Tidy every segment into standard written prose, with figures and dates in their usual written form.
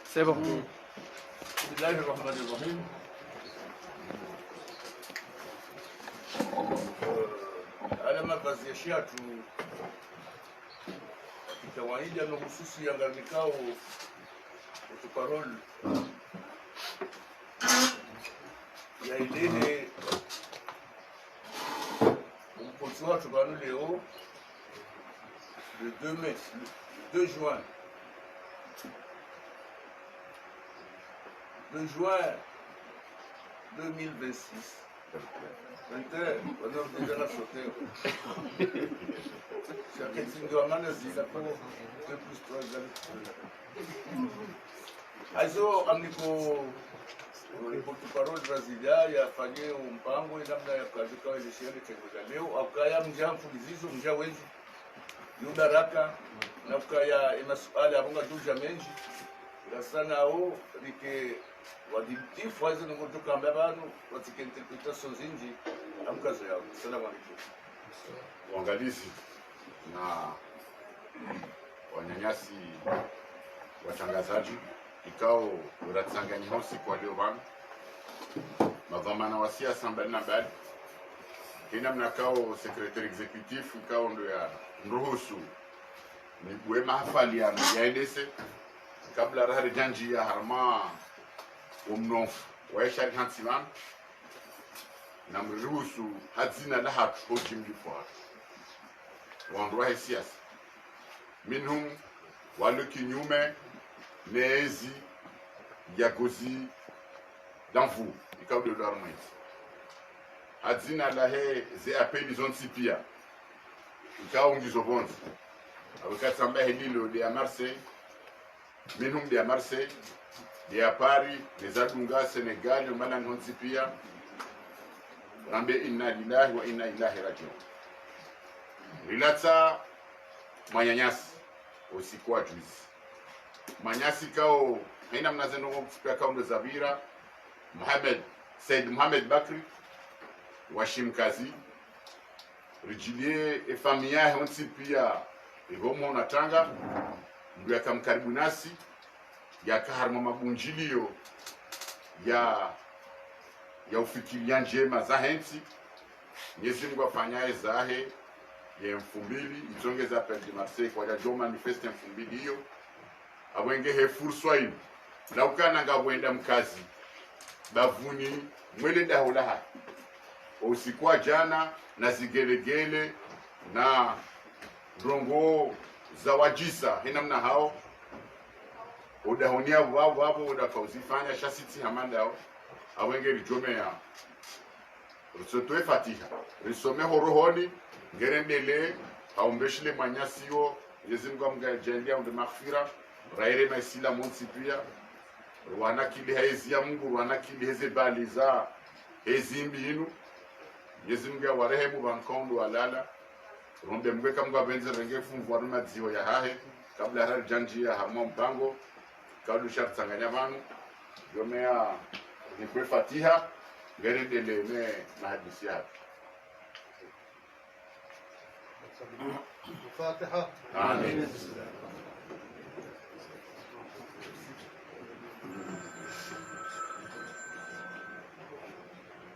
C'est bon. Bismillahirrahmanirrahim. Ala mavazi ya shiatu kawaida na hususi ya mikao utuparol ya ilehe umpozi watu banu leo le 2 mai, le 2 juin 2026. On a déjà la sauté. C'est un petit peu de manazzi, d'accord? 2 plus 3 ans. Also, amniko portuparol Brasilia yafanye mpango namna ya katika ile sherehe ya leo akaya mja mfulizizo mja wenzi yudaraka na kaya masuala abonga tuja menji sana au like wadibitifu wazo ni kutoka mbabano katika interpretation zinji amkazo yao. Salamu alaykum. Waangalizi na wanyanyasi watangazaji ikao uratsanganya hosi kwa leo bana madhamana wa siasa mbali na mbali kina mnakao secretary executive ikao ndo ya nruhusu ni bwe mahafali ya yaendese kabla rahari janji ya harma umnof waishari hansiman na mruhusu hazina la hatu hojimli kwa wanduwa siasa minhum wale kinyume nezi ya gozi d'enfou ikao de l'armée hazina la he ze apeli zonsi pia ikao ngizo bonzi wakati samba hililo de à Marseille minhum de à Marseille de à Paris les adunga Sénégal umana ngonsi pia rambe inna lillahi wa inna ilaihi rajiun rilata manyanyasi usiku wa juzi manyasi kao haina mnazeno kupika kao ndo Zabira Said Mohamed Bakri washimkazi rijilie efamia honsi pia igomo na tanga ndio akamkaribu nasi yakaharma mabunjilio ya ufikiria njema za hensi Mwenyezi Mungu afanyaye zahe ya 2000 izongeza pele de Marseille kwa jo manifeste 2000 hiyo abwenge he fursa hii na ukana ngabwenda mkazi bavuni mwele dahola ha usikwa jana na zigelegele na rongo za wajisa hina mna hao udahonia wao udakauzifanya shasiti hamandao awenge rijome ya rusotoe fatiha risome horohoni ngerendele haumbeshile manyasio Mwenyezi Mungu amgajalia unde maghfira raire maisila monsi pia wana kili haizi ya Mungu wana kili heze baliza hezimbi inu Mwenyezi Mungu awarehemu bankondo walala rombe mweka Mungu abenze rengefu mvwanu madziho ya hahe kabla hari janji ya hamo mpango kaudu sharti tanganya vanu yomea nikwe fatiha ngerendele me mahadisi hapa الفاتحة. آمين.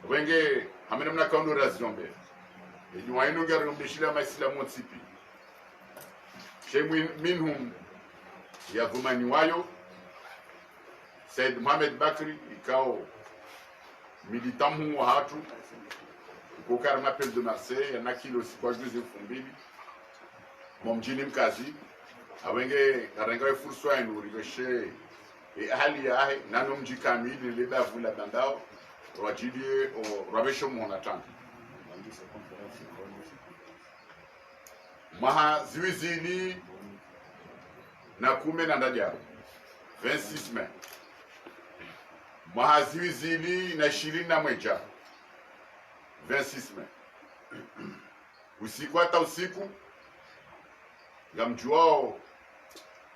Wenge hamena mna kaundo razombe. Ejuwa ino ngari mbishila maislamu tsipi. Shemwi minhum ya dhumani wayo Said Mohamed Bakri ikao militant wa hatu kokara mapel de Marseille na kilo sikwa juzi 2000 momjini mkazi awenge karenga fursa ino rigeshe hali ya nano mji kamili leba vula bandao wajidie o rabesho mona tanki maha ziwizini na kume na ndajaro 26 Mai maha ziwizini na 20 na mweja 26 Mai usiku hata usiku ngamjuao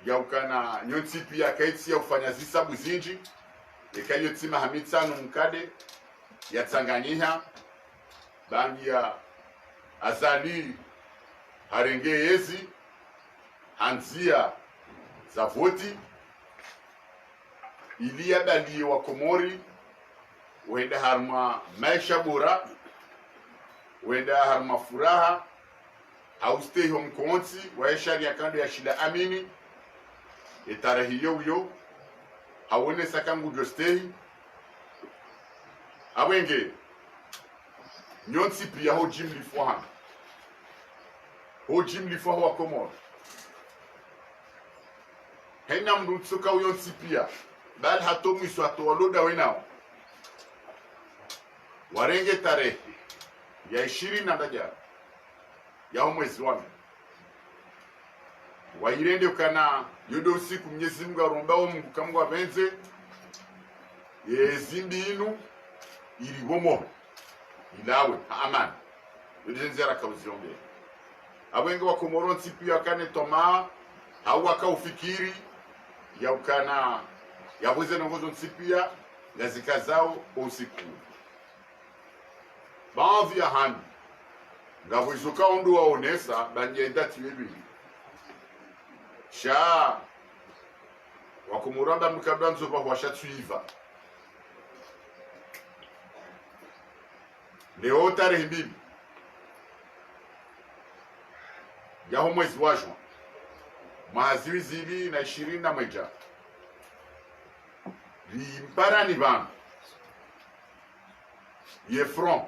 ya ukana nyonti pia kaiti ya ufanya zisabu zinji ekayo tima hamitsano mkade ya Tanganyika bangi ya azali harenge yezi hanzia za voti ili balie wa Komori wenda harma maisha bora, wenda harma furaha au stay home konsi waishari ya kando ya shida amini tarehe hiyo hawone sakangu jostei awenge nyonsi pia ho jim lifuhan ho jim lifuhan wa Komori hena mdutsuka uyonsi pia bal hato mwiso hato waloda wenao warenge tarehe ya 21 ya mwezi wa wairende ukana yodo usiku Mwenyezi Mungu arombao Mungu kamwa benze yezimbi inu ili gomo ilawe amani yodenzera kauzionge abwenge wa Komoro pia kane toma au akaufikiri ya ukana yabuze nongozo nsipia ngazika zao usiku baadhi ya handi ngavwizuka ondu waonesa banyenda tiwebi sha wakumuramba mkabla nzoba washatsuiva leo tarehe 2 ya mwezi wa Juni mwezi 2021 limparani bana ye front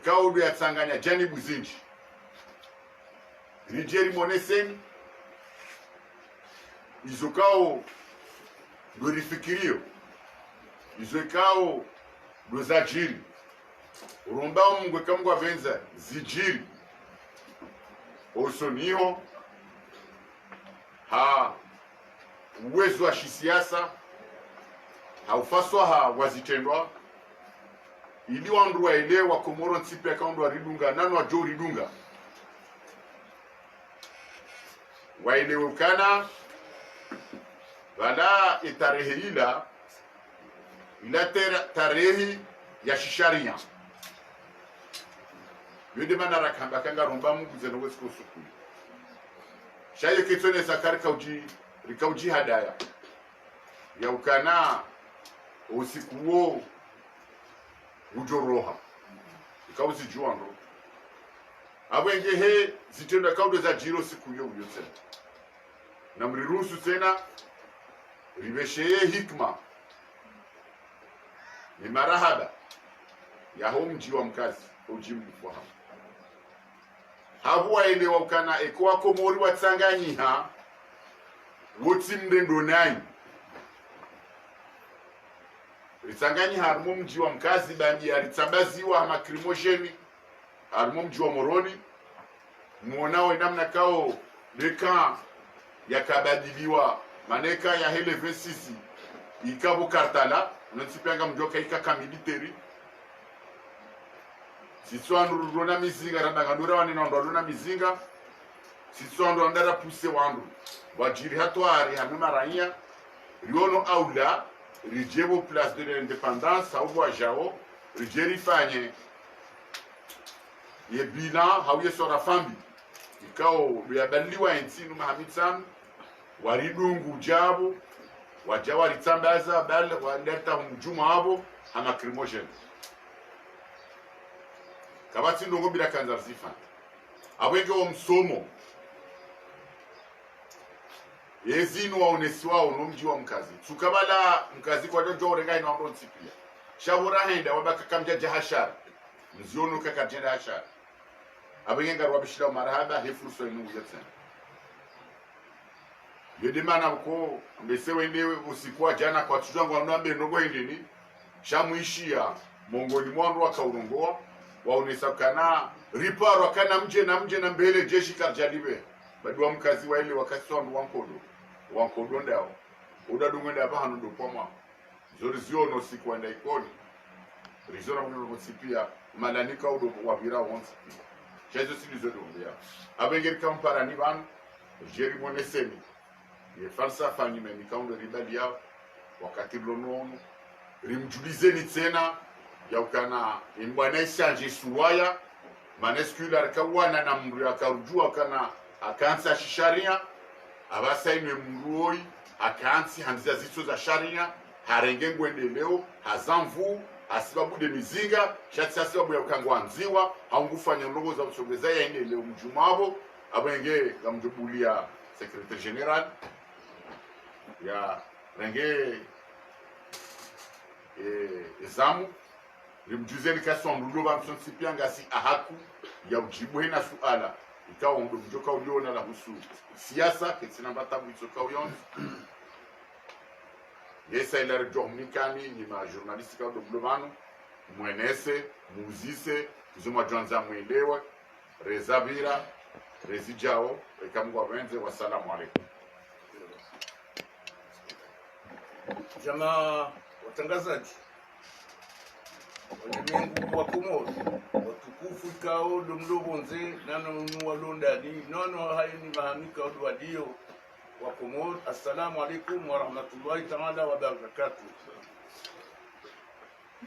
kaudu ya Tsanganya jani buzinji rijeri moneseni izokao do rifikirio izokao do zajiri urombao Mungu kamgo avenza zijiri osoniho ha uwezo wa kisiasa haufaswa ha wazitendwa ili wandu waelewa Komoro nsipi ya kaundu wa ridunga nanu wa jo ridunga waelewe ukana wala itarehe ila tarehe ya shisharia yode mana rakamba kanga romba Mungu zeno wesko sukuli shaye kitone sakari rikauji hadaya ya ukana usiku huo ujoroha ikauzi juando abwenge he zitenda kaudo za jiro siku hiyo tena na mriruhusu tena ribesheye hikma ni marahaba ya mji wa mkazi ujimbu kwa habu waelewa ukana ekwa Komori wa Tsanganyiha woti mrendo nai Ritsanganyi harimo mji wa mkazi bandi ya ritsambaziwa hama krimosheni harimo mji wa Moroni muonao inamna kao leka yakabadiliwa maneka ya hele vesisi ikabu kartala unansipianga mjoka ikaka militeri sitwandu rona mizinga randangandura wanina ndona mizinga sitwandu andara puse wandu wajiri hatwari hamema raia riono aula rijebo place de l'indépendance au wajao rijeri fanye ye bilan hauye sora fambi ikao yabaliwa ensinu Mohamed Sam waridungu jabo wajawa ritsambaza bal waleta mjuma abo ama crimogen kabati ndongo bila kanza zifa awenge wa msomo yezinu waonesiwao no mji wa mkazi tukabala mkazi kwa dojo orenga ino ambo nsipia shawura henda wabaka kamja jahashar mziono kakajenda hashar abenga rwabishira marahaba hefurso inu yetsa yedimana ko mbese wende usikwa jana kwa tujango anambe nogo indini shamuishia mongoni mwandu akaurongoa waonesa kana riparo kana mje na mbele jeshi karjalibe badwa mkazi wa ile wakati wandu wankodo ndao udadungenda ba hanu dopoma zori ziono sikwenda ikoni rizona mwe sipia malanika udo wabira wonsi chezo silizo dombia abengeri kampara ni ban jeri monesemi ye falsafa ni memi kaundo ribalia wakati blonono rimjulizeni tena ya ukana imbwana isanje suwaya maneskula kawana na mru akarujua kana akansa shisharia abasaime mruoi akaansi hanzia ziso za sharia harenge ngwendeleo hazamvu asibabu de mizinga shati asibabu ya ukangwa nziwa haungufanya ndogo za usogeza ya ine leo mjumabo abenge gamjubulia secrétaire général ya renge zamu limjuzeni kaso mrudo ba msonsipia si ahaku ya ujibu hena suala ikawa ndo mjoka uliona la husu siasa kitsina batabu itsoka uyon yesa ila rjo mnikani ni ma journaliste ka doblomano mwenese muzise kuzuma janza mwelewa rezabira rezijao ekamwa wenze wasalamu alaykum. Jamaa watangazaji walimwengu wa Komoro watukufu ikao domlobonze nano nuwalondani nono hayini mahamika odwadio wa Komoro. Assalamu alaikum wa rahmatullahi ta'ala wa barakatuh.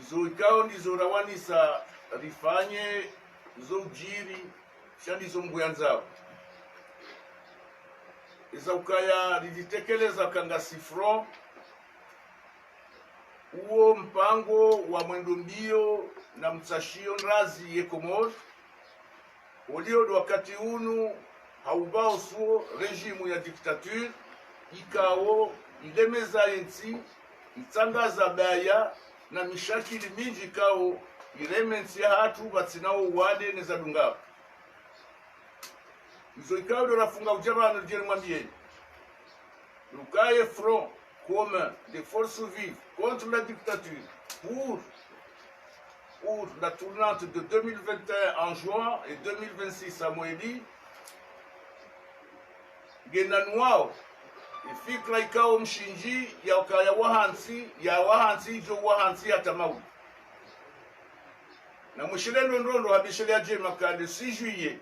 Izo ikao ndizo rawanisa rifanye izo ujiri shandi zo mbuyanzao iza ukaya lilitekeleza kanga sifro uo mpango wa mwendo mbio na mtsashio nrazi ye Komoro ulio wakati unu haubao suo rejimu ya diktature ikao ilemeza yensi itangaza baya na mishakili minji ikao iremensi ya hatu batsinao wade neza dungapo izo ikao do rafunga ujabana jeri mwambieni lukaye front commun des forces vives contre la dictature pour la tournante de 2021 en juin et 2026 à Moeli genanwao ifikra ikao mshinji ya ukaya wahansi jo wahansi atamawi na mshilendo ndondo habishele ya jema ka le 6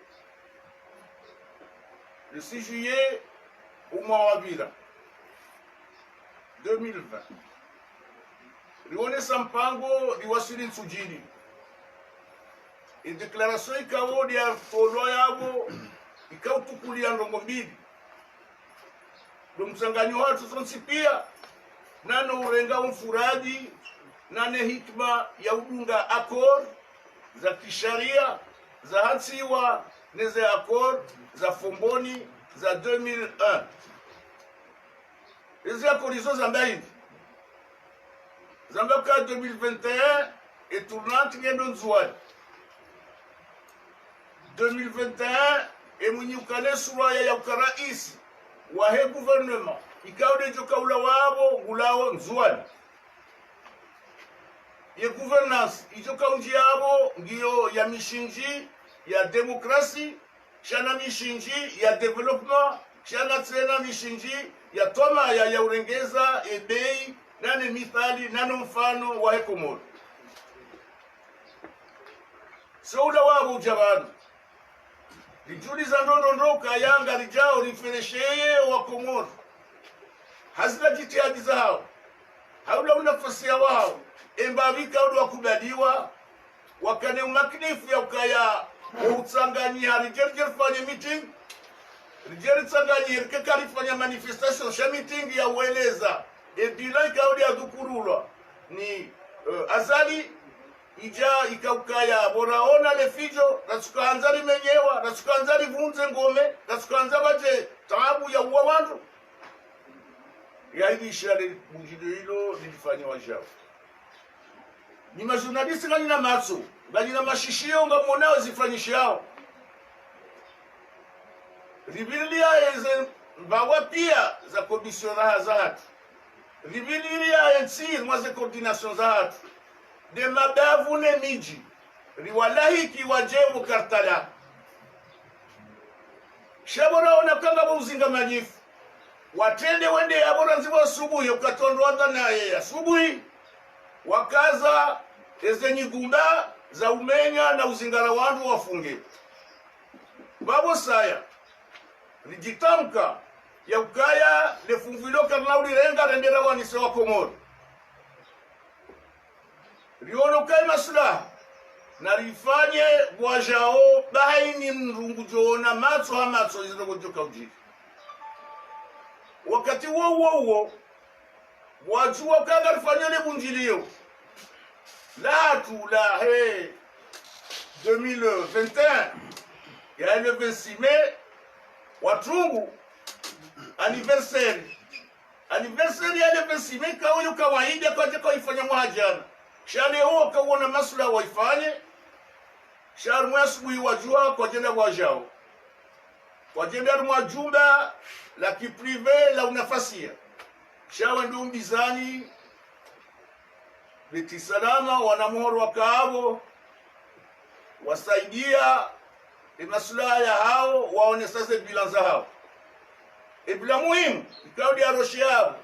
juillet umawabira 2020 rionesa mpango liwasili nsujini ideklarasyon ikawo ya tolo yabo ikautukulia ndongo mbili do msanganyo watu tonsipia nano urenga umfuradi nane hikma ya udunga akor za kisharia za hansiwa neze akor za fomboni za 2001 ezi akorizo zambaini zambaka 2021 et tournante ngendo nzuani 2021 emunyukane suraya ya ukaraisi wahe gouvernement ikaude joka ula wabo ngulao nzuani ye gouvernance ijoka unji yabo ngiyo ya mishinji ya demokrasi shana mishinji ya development shana tena mishinji ya toma ya urengeza ebei nane mithali nano mfano wa Komoro saula wabo ujabani lijuliza ndondo kayanga lijao liferesheye wa Komoro hazina jitihadi zao haula nafasi ya wao embabika ndo wakubaliwa wakane umakinifu ya ukaya utsanganyia rijerjer fanya meeting rijeri tsanganyia kekari fanya manifestation sha meeting ya ueleza ebila ikaudi ya dukurulwa ni azali ija ikaukaya boraona lefijo natsukanza limenyewa natsukanza livunze ngome natsukanza baje taabu ya uwa wantu ya hivi ishara bujilo hilo lilifanywa jao ni majournaliste ngani na matso ngani na mashishio ngamonao zifanyishao ribilia eze bawa pia za commission za hatu ribilia ensi mwaze coordination za hatu de mabavu ne miji riwalahi kiwajevu kartala shabora onakanga buzinga majifu watende wende yabora nzibo asubuhi ukatondwa naye asubuhi wakaza ezenyi gunda za umenya na uzingara wandu wafunge babo saya rijitamka ya ukaya lefumvilo karnaudi renga rendera wanise wa Komoro riono kai maslaha na rifanye bwajao bahaini mrungu joona matso hamatso izirogo joka ujiri wakati huo wajua kanga alifanya ile bunjilio la tout la 2021 ya le 26 mai watungu anniversaire ya le 26 mai kawa kawaida kwa ifanya mwajana shale huo kaona masula waifanye shar mwasubuhi wajua kwa jenda wajao kwa jenda mwajumba la kiprive la unafasia shawa ndio mbizani Biti salama wanamuhoro wakaavo wasaidia maslaha ya hao waone sasa bilanza hao bila muhimu ikaudi aroshi yao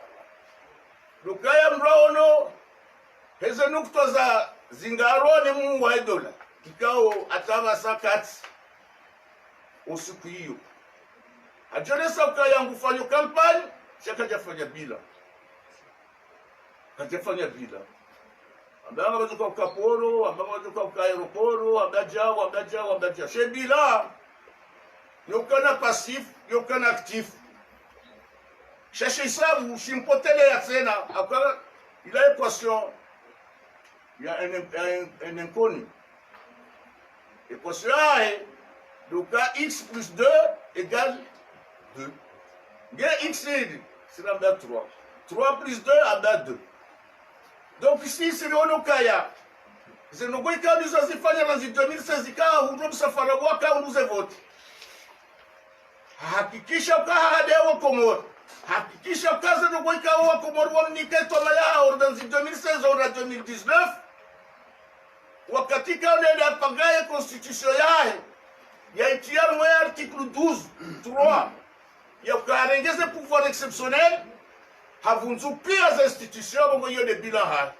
dukaya mraono heze nukta za zingaroni Mungu wa dola ikao atava sakati usiku hiyo ajonesa ukaya ngufanya kampani shaka jafanya bila kajafanya bila ambanga bazuka ukaporo ambanga bazuka ukaeroporo ambaja shebila yokana passif yokana actif chercher hisabu shimpotele ya tena akala ila équation ya un inconnu équation est donc x plus 2 égale 2 bien x c'est la 3 3 plus 2 égale 2. Donc ici c'est le kaya. C'est nous qui quand nous avons fait dans 2016 quand nous safara quand nous avons voté. Hakikisha ukahadewa Komoro. Hakikisha kaza ndio ikawa Komoro wamniketo maya dans 2016 au 2019. Wakati kaenda pagaye constitution ya itiar mo article 12 3 ya ukarengeze pouvoir exceptionnel havunzu pia za institution bongo hiyo de bilan ha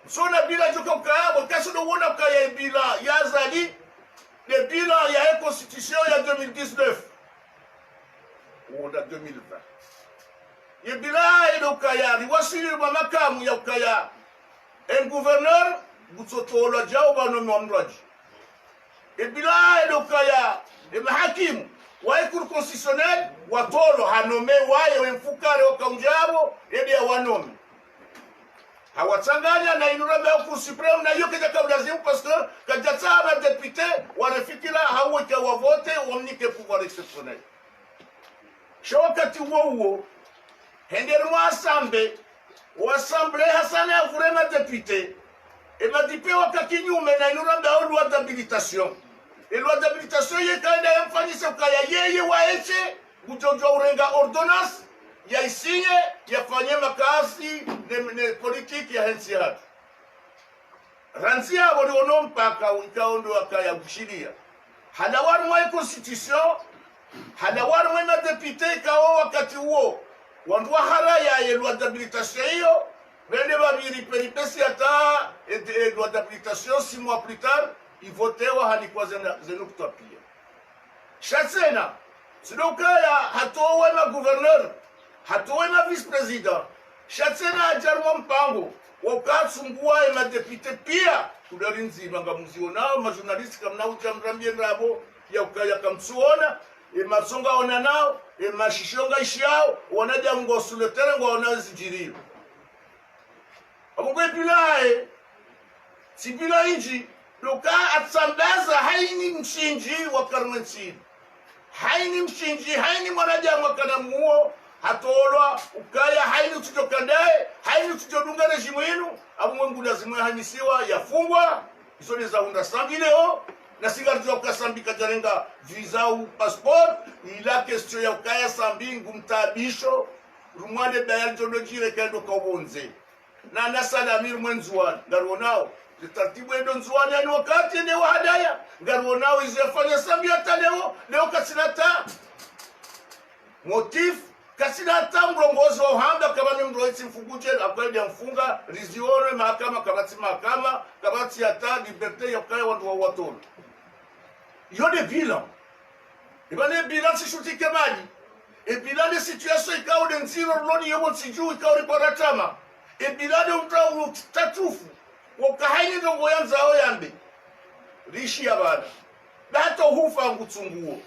so na bilan joka ukabo kaso do wona kaya bilan ya zali de bilan ya constitution ya 2019 ou da 2020 ye bilan edo kaya riwasiri ba makamu ya ukaya un gouverneur butsotolo jao ba no mwamraji e bilan edo kaya e mahakimu wa cour constitutionnelle watolo hanome waye wemfukare okaunjabo edi ya wanome hawachanganya na inurame au cour supreme na yoke ja kablazimu parce que kajataba député wanafikira haweke wavote wamnike pouvoir exceptionnel shokati wo henderwa asambe wasamble hasana ya vrema député et madipe wakakinyume na inurame au loi d'habilitation. Et loi d'habilitation ye kaenda yamfanyisa ukaya yeye waeche kujojo urenga ordonnance ya isinye yafanye makasi ne politiki ya hensi hatu ranzia wali onompaka ikaondo wakaya kushiria halawaru mwa constitution halawaru mwa depute ikawa wakati huo wandua haraya ye loi d'habilitation hiyo vende babiri peripesi hata loi d'habilitation 6 mois plus tard ivotewa halikuwa zenukta pia shatsena sidokaya hatowe na gouverneur hatowe na vice president shatsena ajarwa mpango wakatsumbua ya madepite pia kudarinzi bangamuziona majournaliste kamna uchamrambie nabo ya ukaya kamsuona masonga ona nao mashishonga ishiao wanaja ngosuletere ngo wanazijiriro abongwe bilae sibila inji Luka atsambaza haini mshinji wa karmansini. Haini mshinji, haini mwanajama kana muo, hatolwa, ukaya, haini utujokandae, haini utujodunga rejimu inu, abu mwengu lazimu ya hanisiwa ya fungwa, isoni za hunda sambi leo, na singarjua ukasambi kajarenga visa u passport, ila kestio ya ukaya sambi ngumtabisho, rumwane bayal jonojire kendo kawonze. Na nasalamir mwenzuwan, garuonao, taratibu endo nzuani yani wakati ene wahadaya ngaruonao izefanya sambi hata leo kasinata motif kasinata mrongozi wa uhamba kama ni mroisi mfuguje akwende mfunga rizione mahakama kabati hata liberte ya kaya watu wa watolo yode bilan ibane bilan si shuti kemali e bilan de situation ikao de nziro loni yobo siju ikao riporatama e bilan de mtau tatufu wakahaini ndo yanzao yambe rishi ya bana dato hufa ngutsunguo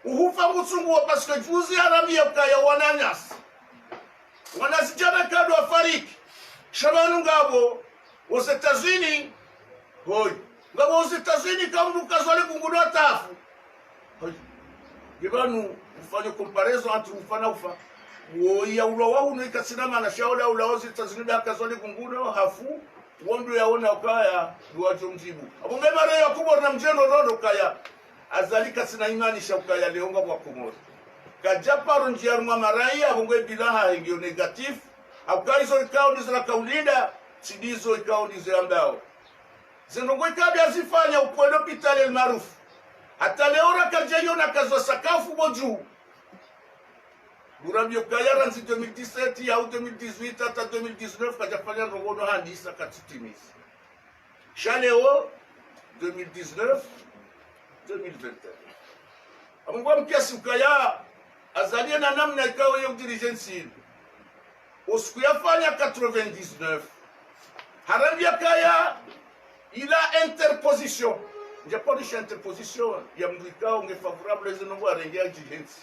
uhufa ngusunguwa paske juzi arabia ukaya wananyasi wanazijana kado afariki shabanu ngabo aux États-Unis hoi ngabo aux États-Unis kamdu kazwali kungudo atafu hoi gibanu ufanye comparaison entre ufa na ufa ya ula wahu no ikasinama na shaola ula aux États-Unis da kazwali kungudo hafu wondo yaona ukaya duwacho mjibu abo mema leo kubwa na mjeno rodo kaya azalika sina imani shaukaya leonga kwa kumori kajaparo njiarumwa marai abongwe bilaha ingio negatif akaizo ikao nizra kaulinda sidizo ikao nizo ambao zinongo ikabi azifanya ukwelo hospitali el maarufu hata leora kajayo na kazo sakafu boju Burambio kaya ranzi 2017 ya 2018 hata 2019 kajafanya rogono handisa katutimizi Chaleo 2019 2021 amungwa mkiasi ukaya azalia na namna ikawa ya dirigency usiku yafanya 99 harambia kaya ila interposition njaponisha interposition ya mdikao unge favorable zinongo arengea dirigency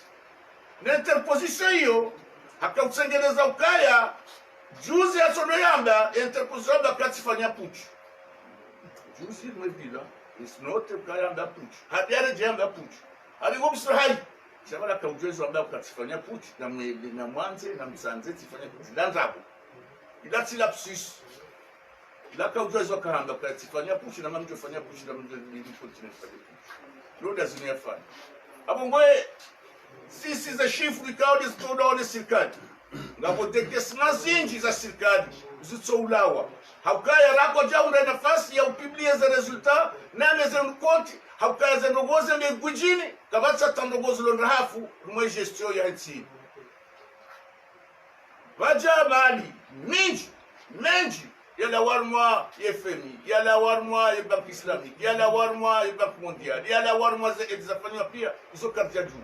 na interposition hiyo hakautengeneza ukaya juzi asono yamba interposition bakati fanya puchu juzi mwebila isnote ukaya amba puchu hadiare jamba puchu aligo msahai shabala kaujwezo amba ukatifanya puchu na mwanze na msanze tifanya puchu danzabo ilati lapsus ila kaujwezo kahamba ukatifanya puchu na mamjo fanya puchu na mamjo continue fanya puchu loda ziniyafanya abo ngoe sisi za shifru ikao distoda wale serikali ngabo dekesma zinji za serikali zitsoulawa haukaya rako jaunda nafasi ya upiblie za resultat na meze mkoti haukaya za ndogoze le gujini kabatsa tandogozo lo ndahafu rumwe gestion ya nchi waja mali menji yala warmwa FMI yala warmwa ya Bank Islamique yala warmwa ya Bank Mondial yala warmwa za exafanywa pia izo kartia jua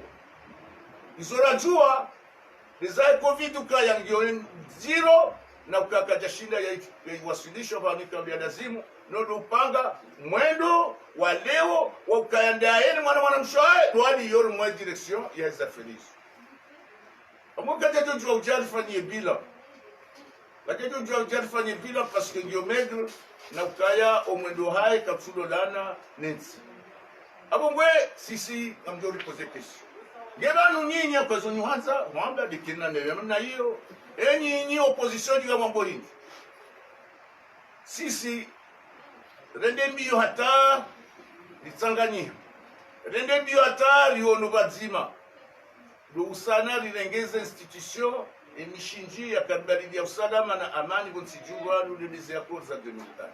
izo rajua Rizai COVID ukaya ngio zero na ukakaja shinda ya wasilisho kwa nikamwambia lazimu nodo upanga mwendo wa leo wa ukayandaeni mwana mshoae doani yoro mwa direction ya zafelizo amuka jajo jua ujali fanyie bila lakini jua ujali fanyie bila parce que ngio maigre na ukaya omwendo hai kapsulo lana nensi abongwe sisi amjo reposer question Gebanu nyinyi kwa zonyu hanza mwamba dikina newe na hiyo enyi opposition ya mambo hii sisi rende mbio hata litanganyika rende mbio hata liono bazima do usana lilengeza institution emishinji ya kadbalidi ya usalama na amani bonsijua nuleleze ya koza 2005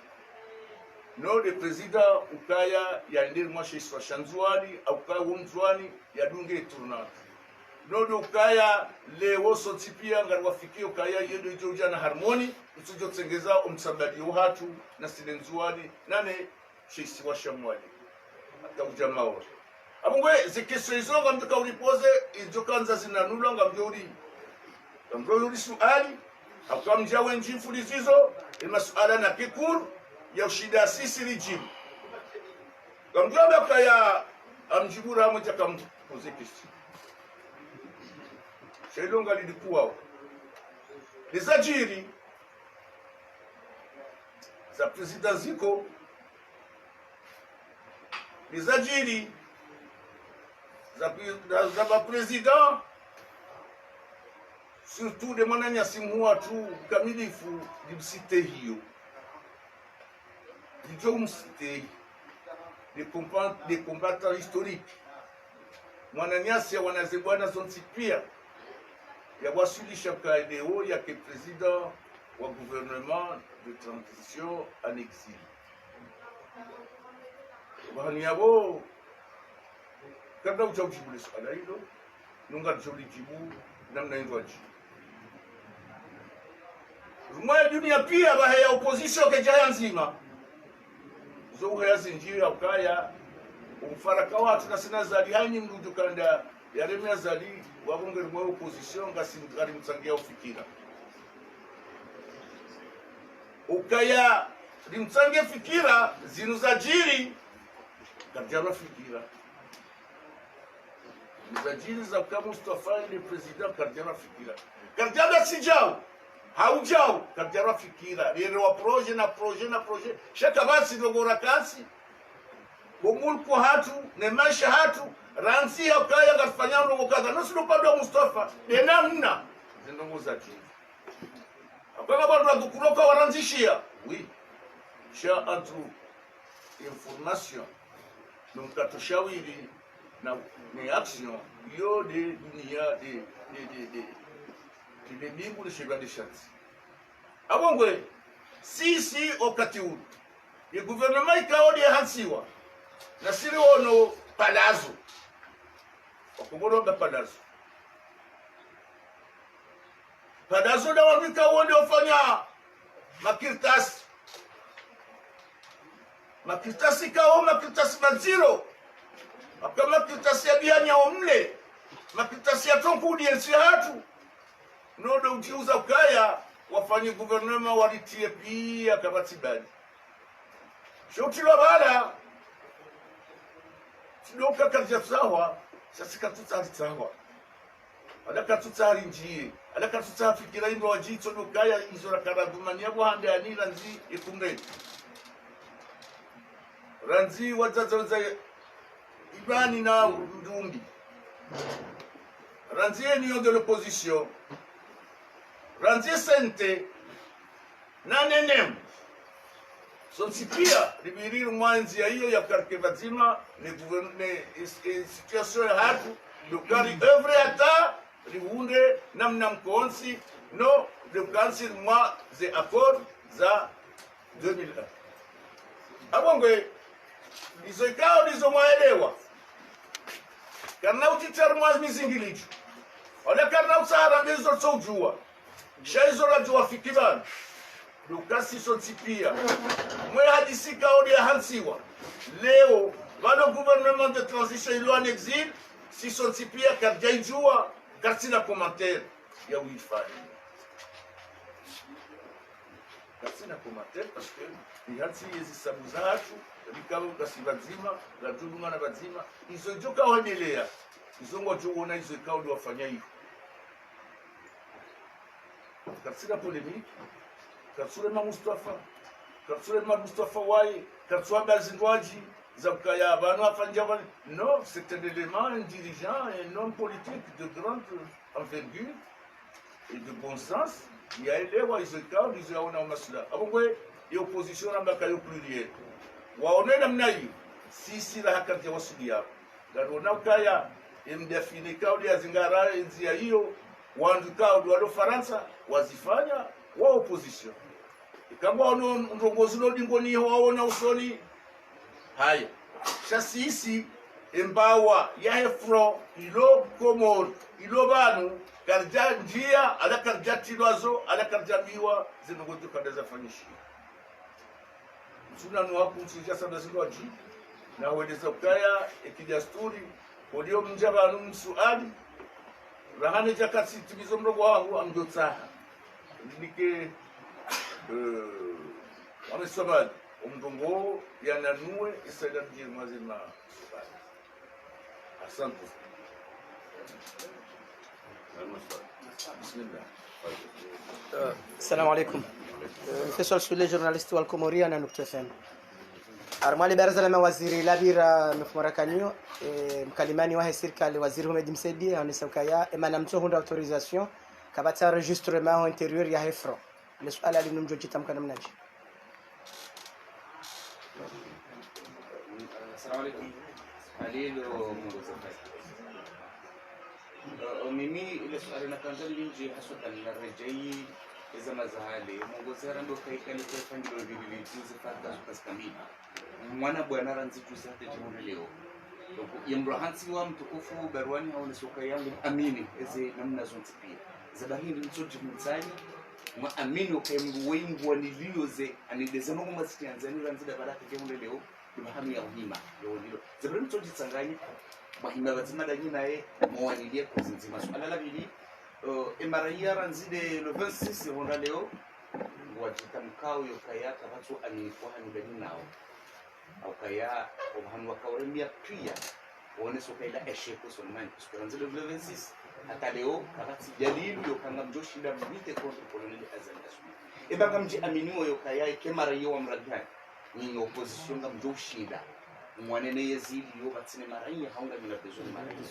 no le président ukaya ya ndiri mwashe iswa shanzuani au ukaya umzwani ya dunge tournante no do ukaya leo sotipia ngarwafikia ukaya yedo joja na harmoni utujo tsengeza umsabadi uhatu na silenzuani nane shisi wa shamwali ata ujamaa abungwe zikesho izo ngamduka ulipoze ijokanza zinanulwa ngamjori ngamjori suali akamja wenji fulizizo masuala na kikuru ya ushida sisi lijibu ngamjomba kaya amjibura mmoja kamuzikisi Shailonga lilikuwa lizajiri za president ziko lizajiri za president surtout de mananya simu watu kamilifu libsite hiyo lijo msite des combattants historiques mwananyasi wanazebwana zontipia ya wasulisha kaideo ya ke président wa gouvernement de transition en exil wani yabo kabla uchaguzi swala hilo nunga tulijibu namna hiyo aje rumaya dunia pia bahe ya opposition ke jaya nzima zo ya zinjira ukaya umfaraka watu na sina zali hani mdudu kanda ya remia zali wabunge mwa opposition ngari mtsangia ufikira ukaya limtsangia fikira zinu za jiri kabjama fikira Nizajili za kama Mustafa ile president kardiana fikira. Kardiana sijao. Haujao kardiana fikira. Ile wa projet na projet. Shaka basi dogora kasi. Bomulku hatu, ne maisha hatu, ransi ya kaya kafanya ndogo kaza. Nusu lupado Mustafa. Denamna. Zinongo za chini. Apanga bantu kukuroka waranzishia. Oui. Sha antru information. Numkatushawiri na ni action yo de dunia de bingu lishibwa de shansi. Abongwe sisi wakati huu ya gouvernement ikao de hansiwa na siri ono palazo wakuboro palazo na wabika wonde ofanya makirtasi kao makirtasi maziro Aka makirtasi ya bianya omle makirtasi ya tonkudi ensi hatu nodo ukiuza ukaya wafanye guvernema walitie pia kabatibani shotilo bala sidoka kazi sawa sasa katutari sawa alaka tutari njie alaka tutafikira indo wajito ukaya izora karabumania bwande anila nzi ikunde ranzi wazaza Ibani na Ndumbi. Ranzie niyo de l'opposition. Ranzie sente na nenem. Sonsipia libiriri mwanzi ya hiyo ya karke vazima ne situation ya hatu lukari œuvre ata liunde namna mkonsi no lukansi mwa ze accord za 2001. Abongwe Izo ikao nizo mwaelewa. Karna utitar mwaz mizingilicho. Ola karna utsara ngezo tsojua. Shaizo la jua fikibani. Lukasi sonsipia. Mwe hadisi kao ya hansiwa. Leo, wano gouvernement de transition ilo en exil, si sonsipia kardia ijua, kartina commentaire ya wifani. Kartina commentaire parce que ni hansi yezi sabuza hatu, Bikao kasibazima, la tulunga na bazima, izo joka wanelea. Izo ngwajuona izo ikao ndio wafanya hivyo. Katika polemiki, katsurema Mustafa wae, katsuamba zindwaji, za kukaya abanu afanja wale. Non, c'est un élément, un dirigeant, un homme politique de grande envergure et de bon sens. Il y a elewa izo ikao, izo yaona umasula. Abongwe, y opposition namba kayo pluriel. Waone namna hiyo sisi la hakati ya wasuli yao garona ukaya imdefini kauli ya zingara nzia hiyo waandika walo Faransa wazifanya wa opposition kama ono ndongozi no dingoni waona usoni haya sisi embawa ya hefro ilo komor ilo banu karja njia ala karja tilwazo ala karja biwa zinongozi kandaza fanyishi Tuna no hapo nchija sana zilwaji na weleza ukaya ekijasturi kolio mjaba numsuali rahane jakati tibizo mrogo wangu amjotsaha nike wamesomali umdongo yananue isaida mjirmazima asante bismillah السلام عليكم فيصل سولي جورناليست والكوموريا انا نكتة فهم ارمالي بارزة لما وزيري لابيرا مفمركانيو مكلماني واحد سيركالي وزير هم يدم سيدي هوني سوكايا اما نمتو هون اوتوريزاسيون كابتا ريجسترمون هو انتريور يا هيفرو السؤال اللي نمجو جيتام كان مناجي السلام عليكم خليل وموزفاي mimi ile swali na kanza linji haswa kana rejei izama zahali mongozera ndo kai kali kwa fangiro bibili tuze fata kaskamili mwana bwana ranzi tusate jimu leo yemro hansi wa mtukufu barwani au nisoka yangu amini eze namna zonti pia zabahindi mtsoji mtsani mwa amini ukembu wengu wanilioze anidezema ngoma zitianzani ranzi da baraka jimu leo bimahamu ya uhima yo lilo zabahindi mtsoji tsanganya mahima bazima da nyina ye mwanilie kuzinzima swala la bili emaraia ranzide le 26 honda leo wajita mkao yo kaya kabatu alikuwa hanibeni nao au kaya obhanu wakauremia pia uone soka ila esheko sonman Esperance de 26 hata leo kabati jalilu yokanga mjoshinda mwite contre colonel Azandasu ebanga mji aminiwo yokaya kemara yo amradhan ni opposition nga mjoshinda mwanene yazili yo batsine maranya haunga mina besoin maranya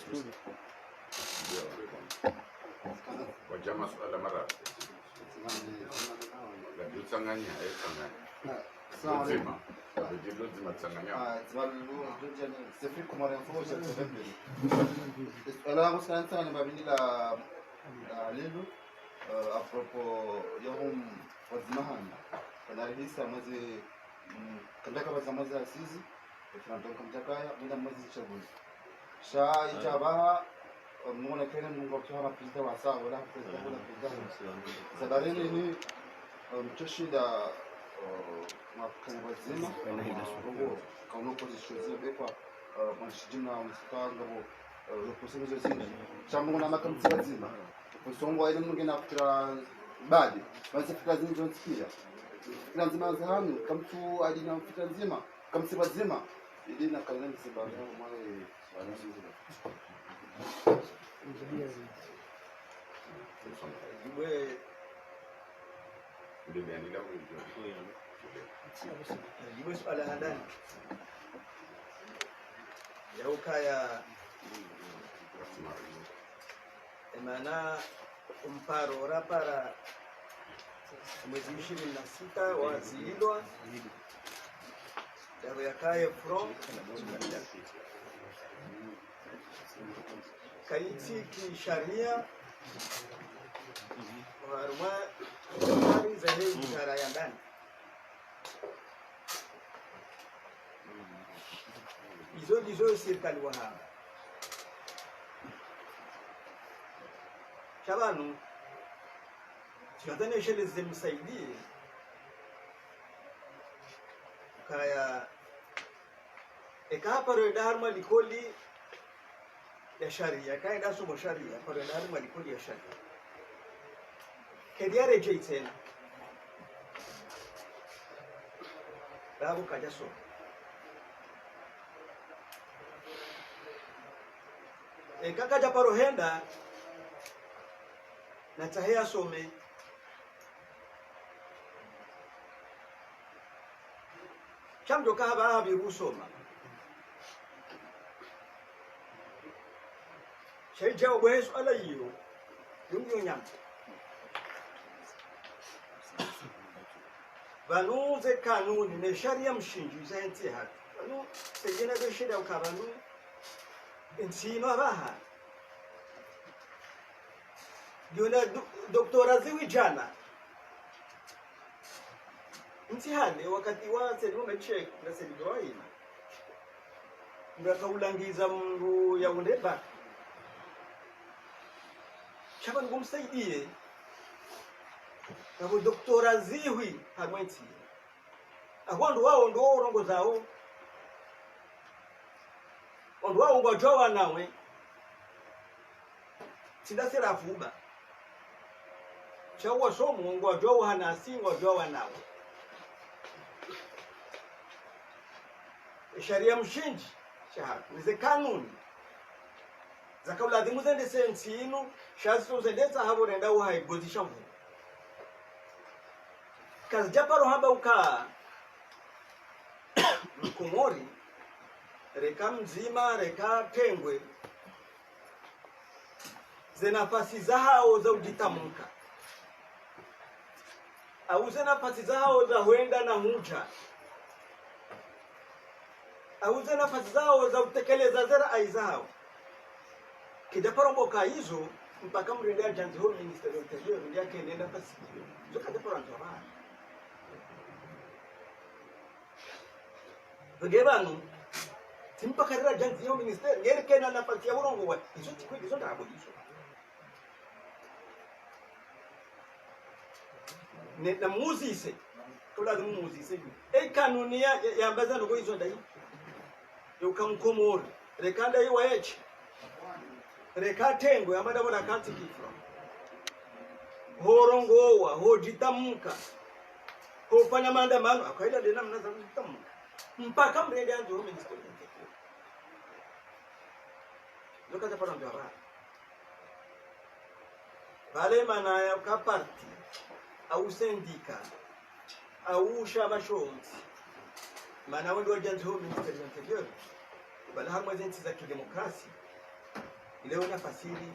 kwa jama suala mara la dutsanganya ayetsanganya Zima. Vijilo zima tsanganya. C'est plus comment l'info c'est très bien. Alors on s'est entendu ma venir la lelo à propos yahum wazimahan. Kana hisa mwezi kandaka bazamaza asizi tunatoka mtakaya muda mwezi chaguzi. Sha itabaha muone kile mungu kwa president wa sawa wala president. Sabarini ni mtoshida mwakanibazima ngo kauna opposition zibekwa mwashijina msitanga bo opposition zozindi chambo na makamtsazima kusongwa ile mungu na kutra badi basi fikra zini zonsikia fikra nzima zahamu kamtu alina fikra nzima kamsibazima ili na kalenda msiba mwae Iwe ndio ndio iwe swala hadani ya ukaya emana umparo rapara mwezi 26 wazilwa yawe yakaya from kaiti kisharia waruma habari za hii ishara ya ndani hizo ndizo serikali wa hapa shabanu tunataka shule zimsaidie kaya ekapa ro darma likoli ya sharia kaya daso sharia para darma likoli ya sharia kediare jeitena babu kajaso kaka japaro henda na tahea some chamjo kahaba birusoma sheja wesu ala yiyo yunyo nyam banuze kanuni ne sharia mshinji zaenti hatu banu sejena be shida ukabanu insino abaha Diona doktora ziwi jana mtihani wakati wa seluma check na selidroina ngakaulangiza mngu ya undeba chaba ngumsaidie kabo doktora ziwi hamwenti akondo wao ndo urongo zao ondo wao ngojowa nawe sindasera afuba chawa somo ngojowa hana singo jowa nawe sharia mshinji shahara nize kanuni za kabla adhimu zende sensi inu shazi uzendeza habo renda uhai godisha mvu kazi japaro haba uka mkumori reka mzima reka tengwe zenafasi zao za ujitamuka au zenafasi zao za huenda na huja au zenafasi zao za utekeleza zera aizao kidaparomboka hizo mpaka mrindea janzi huu ministeri ya utajiri mrindea kende nafasi hizo kadaparanzo maa Bagaimana? Timpa karira janji yo minister ngere kena nafasi ya urongo wa izo tikwe izo ndabo izo. Ne na muzise tola de muzise e kanuni ya mbazano ko izo ndai yo kamkomori rekanda yi wayechi rekatengo amada bona kanti kifra horongowa hojitamuka hofanya maandamano akaida de namna za kujitamuka mpaka mrende anjo ministeri Ndokaza para ndio habari. Vale maana ya parti au sindika au chama shonzi. Maana wao ndio wajanzi ho ministeri ya interior. Bali harma zenzi za kidemokrasia. Ile wana fasiri.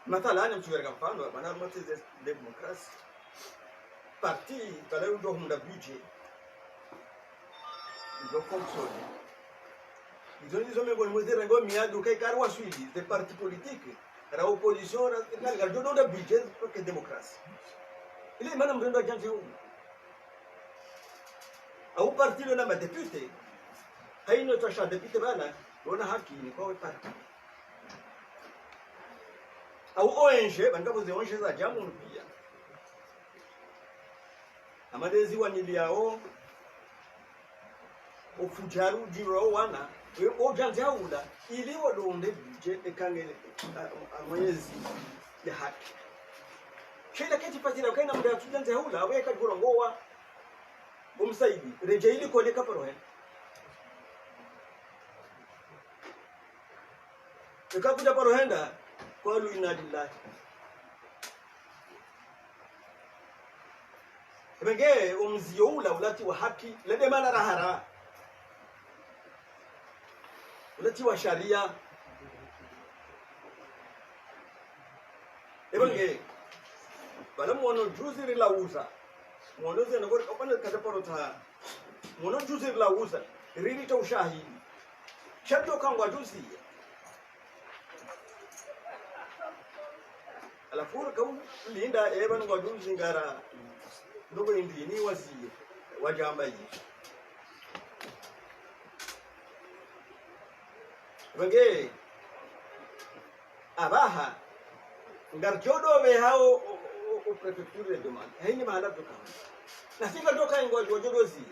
Mathala ana mchuweka mfano maana harma zenzi za demokrasia. Parti bali ndio hunda budget. Ndio fonctionne. Ils ont dit que les gens qui ont suivi des partis politiques, la opposition, la donne de budget pour la démocratie. Il est maintenant besoin de gens qui ont parti de la député. Il y a une autre député, on a haki, il n'y a pas de parti. Il y a ONG, il y a des ONG qui ont déjà mon pays. Amadezi waniliao ofujaru jiro wana ojanjaula ili wadonde budget ekangele amwezi ya haki shida keti patira kaina muda tujanjaula weka kurongoa umsaidi reje ili kole kaparo ekakuja paro henda qalu inna lillahi Benge umziyoula ulati wa haki lede mana rahara ulati wa sharia ebenge bala mwono juziri la uza mwono zena ngori kapana kataporota mwono juziri la uza riri ta ushahidi shato kangwa juzi alafuru kamu linda eban ngwa juzi ngara ndogo indini wasiye wajamba yi bage abaha ngarjodo be hao o prefecture de man hayni mahala to kan nafika doka ngo jodo zi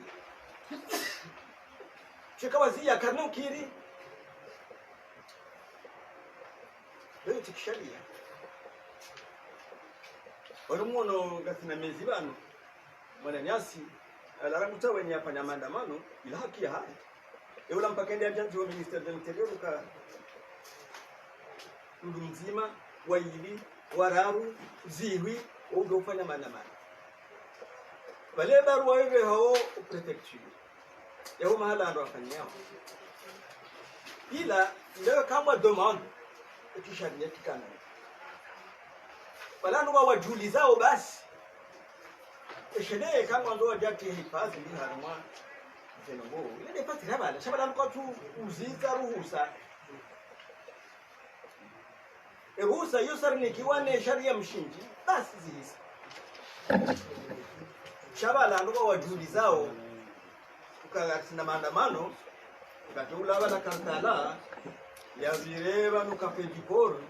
shikawa zi ya karnu kiri leo tikishalia wanamuono gatina mezi bano mwana nyasi alaramta wenye afanya maandamano ila haki ya haya eula mpakende ajanzi wa minister de l'interior ka ndu mzima waili wararu ziwi ndio kufanya maandamano wale barua wewe hao prefecture yao mahala ndo afanyao ila ile kama demand kisharia kikana wala ndo wajulizao basi eshede kama ndo wajati hifadhi ni haruma zenongo ile pati rabala shabala ndo tu uziza ruhusa ruhusa yusar ni kiwane sharia mshinji basi zihisa shabala ndo wajulizao ukagatina maandamano ukatula bana kankala ya vireba nukapejikoro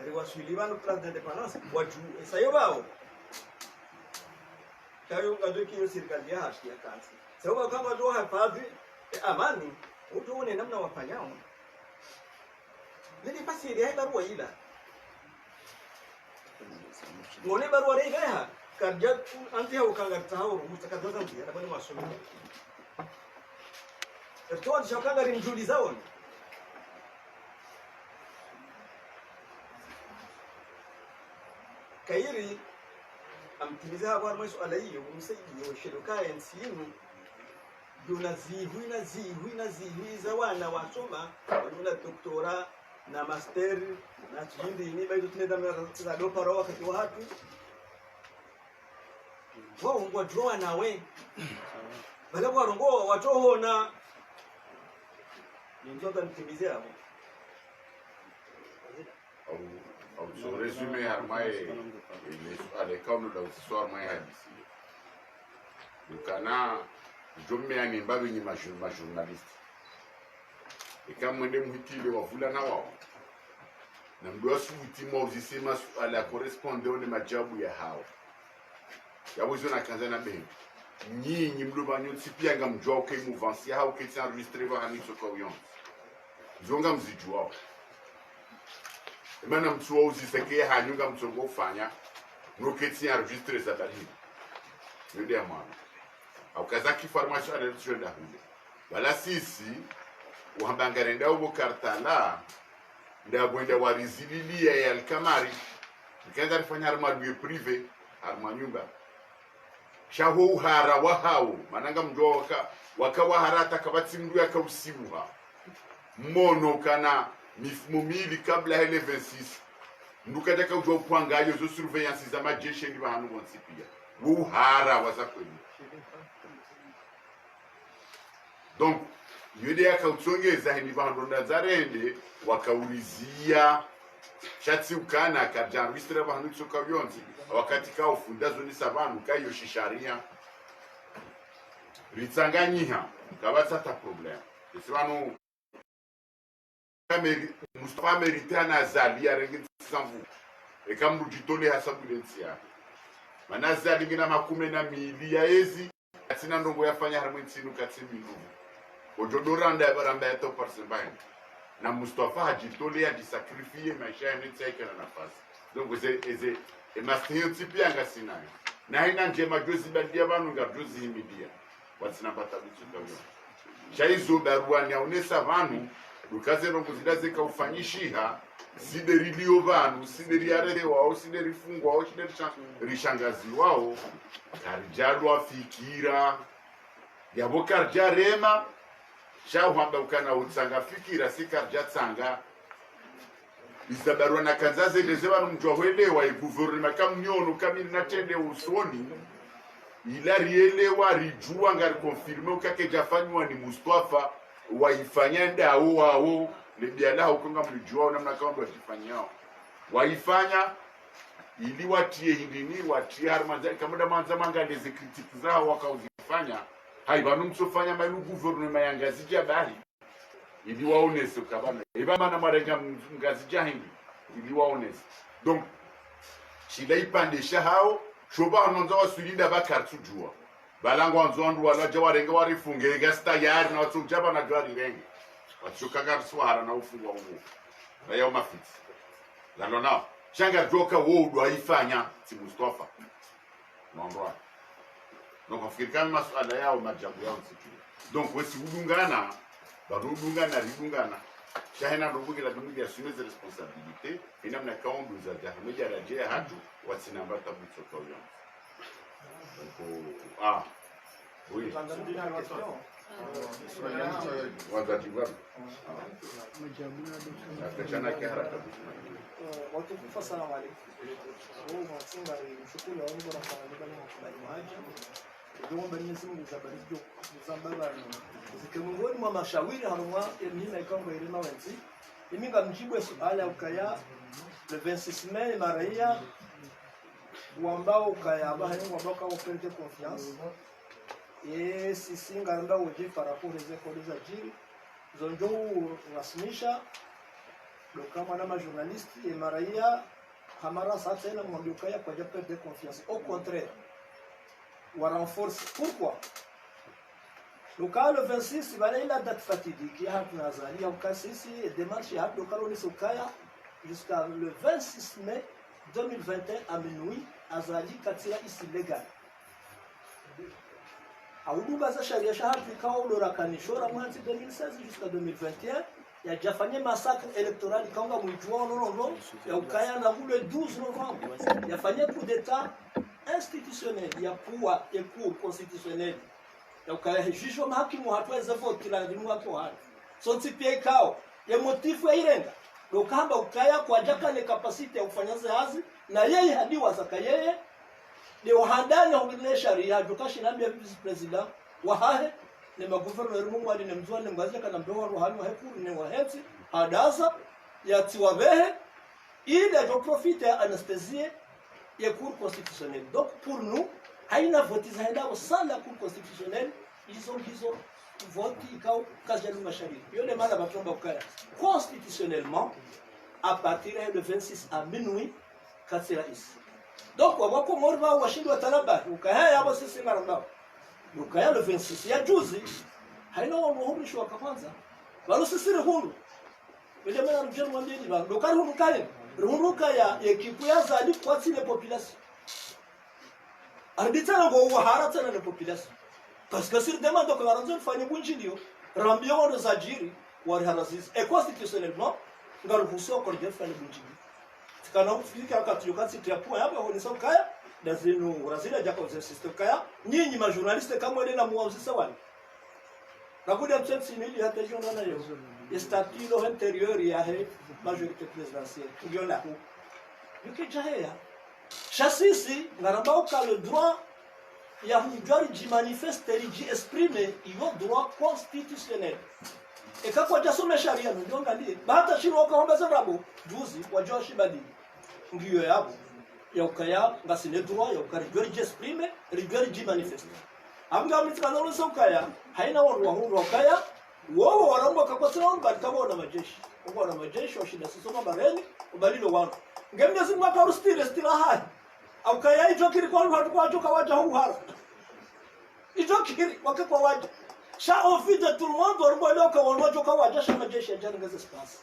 riwasuiliwa no place d'indépendance waju sayo bao kayo ngado kiyo serikali ya haki ya kansi sababu kama ndo hafadhi amani utuone namna wafanyao nini basi ile barua ila ngone barua ile ha karja anti hao kanga tahao mutakazaza ndia bani masomo eto shakanga rimjuli zao kairi amtimiza hapo masuala hiyo umsaidie ushiruka ensinu yunazihi za wana wasoma wana doktora na master na chindi ni bado tunenda za dopara wakati wa hatu wao ngwa droa nawe bale kwa rongo watoho na ndio mtimize hapo au so resume harmaye ale kaunu da usiswar mai hadisi dukana jomme ani mbabi ni journalist ikamwende muhitile wavula na wao na mdosu utimo uzisema ala correspondre on majabu ya hao yabuzo na kanzana be nyinyi mlubanyo tsipianga mjoke mouvance hao kiti enregistrer ba hani sokoyon zonga mzijua Emana mtu uziseke hanyunga mtongo ufanya nuketi enregistrer za dalili ndio mwana au kazaki formation à l'étude d'ahule wala sisi uhambangare ndao kartala nda bwenda warizililia ya alkamari nikaanza kufanya armadue prive arma nyumba shaho uhara wahao mananga mjua waka waharata kabatsi mndu yakausibuha mono kana mifumo mili kabla hele 26 nduka daka ujwa kwangayo zo surveillance za majeshi ndi bahanu bonsipia uhara wazakweli donc yode yakautsongeza hindi bahanu ndazarende wakaulizia shatsi ukana kajanwistra bahanu tsoka byonzi wakati ka ufunda zoni sabanu kayo shisharia ritsanganyiha kabatsa ta problem isibanu Mustafa meritana zali arengi tsamvu ekamrujitole hasabu lensia mana zali ngina makume na mili ya ezi atina ndongo yafanya harimo nsinu katsibilu ojodoranda baramba yato parsembain na Mustafa hajitole ya disacrifier maisha ya ntseke na nafasi donc eze emastiyo tipia ngasinayo na ina njema jozi badia banu ngajozi himidia watsina batabichuka yo shaizo baruani aonesa banu dukaze rongo zidaze kaufanyishiha siderilio banu sideriarere wao siderifungwa wao siderishangazi wao karjalwa fikira yabo karjarema shahamba ukana utsanga fikira sikarjatsanga bisabarwa na kanzaze lezeba mjwahelewa iguvernema kamnyono kamili natende usoni ila rielewa rijua ngari konfirme ukake jafanywa ni Mustafa waifanya ndao wao lebiala ukonga mlijua namna kama wajifanyao waifanya ili watie hindini watie harmanza kama manza manga ndeze kritiki zao wakauzifanya haibanu msofanya mainu gouvernement yangazija bali ili waonese kabana ibama na marenga ngazija hindi ili waonese donc shila ipandesha hao shoba anonza wasulinda bakartu jua balango anzondu wala jawarenga warifunge gasta yari na watu jaba na jwari rengi wachukaga swara na ufungwa umu na yao mafiti lalona shanga joka wodo haifanya si Mustafa naondoa donc afikiri kama masuala yao majabu yao siku donc wesi udungana barudungana ridungana shahena ndobuge la dumudi assumer ses responsabilités inamna kaundu za jahmeja rajea hatu wasinamba tabutso toyo. Ah, oui. Watukufu assalamu alaykum. Mwasinga mshukuru wa Mungu na kwa makubali maji. Ndio Mwenyezi Mungu zabarijo mzambaba zikemungoni mwa mashawiri harumwa emina ikango irima wenzi. Iminga mjibwe suala ukaya le 26 mai maraia wambao ukaya bahani wambao kwa perte confiance. Et si singanda oje par rapport aux écoles d'Algérie zonjo rasmisha kama na journaliste et maraia hamara sasa na mwambia kwa perte de confiance au contraire ou renforce pourquoi le cas le 26 il va la date fatidique ya Nazali au cas ici et démarche ya local ni sokaya jusqu'à le 26 mai 2021 à minuit azali katira ici légal Audunga za sharia shahatu ikawa ulorakanishora mwanzi 2016 jusqu'à 2021 ya jafanye massacre électoral ikaunga mwijua nono ya ukaya na ule 12 novembre yafanye coup d'état institutionnel ya pouvoir et cour constitutionnel ya ukaya jisho mahakimu hatuweza vote la ndimu wako hatu so tipie kao ya motifu ya irenga lokamba ukaya kwa jaka le capacity ya kufanya zazi na yeye hadi wazaka yeye ni wahandani hongile sharia jukashi nambia vice president wahahe ni maguvernor mungu ali nemzwa nemgaze kana mdoa ruhani wa hekuru ni waheti hadaza ya tiwabehe ile do profite anesthésie et cour constitutionnelle donc pour nous haina vote zaenda au la cour constitutionnelle ils ont vote ikao kazi ya mashariki yole mara batomba ukaya constitutionnellement à partir de 26 à minuit katsira ici donc wako morva washindi wa talaba ukaya yabo sisi maramba ukaya le 26 ya juzi haina wamuhurisho wa kwanza balo sisi rehuru ile mara mjeni mwambeni ba lokari huru kale ruhuruka ya ekipu ya zali kwa tsile population arbitana go waharata na population parce que sur demande ko baranzo fanye bunjilio rambio ndo zajiri wari harazizi et constitutionnellement ngaruhusiwa kwa rejea fulani bunjini tikana kufika wakati yokati tiapo hapa honisa kaya dazinu razila jako za system kaya nyinyi ma journaliste kama wale na muwazisa wale na kudia mtsi mili hata jona na yo estatilo interieur ya he majorité présidentielle ngiona ku yukijahea chasisi ngarambao ka le droit ya hujari ji manifester ji exprimer iyo droit constitutionnel ekakwa jasome sharia ndio ngali hata shiro kaomba rabo juzi wajua shibadi ngiyo yabo ya ukaya ngasine droit ya ukari ji exprimer rigari ji manifester amga mitkana lo sokaya haina wa ukaya wao warambo akakwatira on kama na majeshi na majeshi washida sisoma bareni ubalilo wao ngemnya zimwa ka stila hai au kaya hicho kile kwa watu kwa joka waja huhara hicho kile wakakwa waja sha ofite tout le monde orbo loka wao joka waja sha majeshi ya jana ngazi space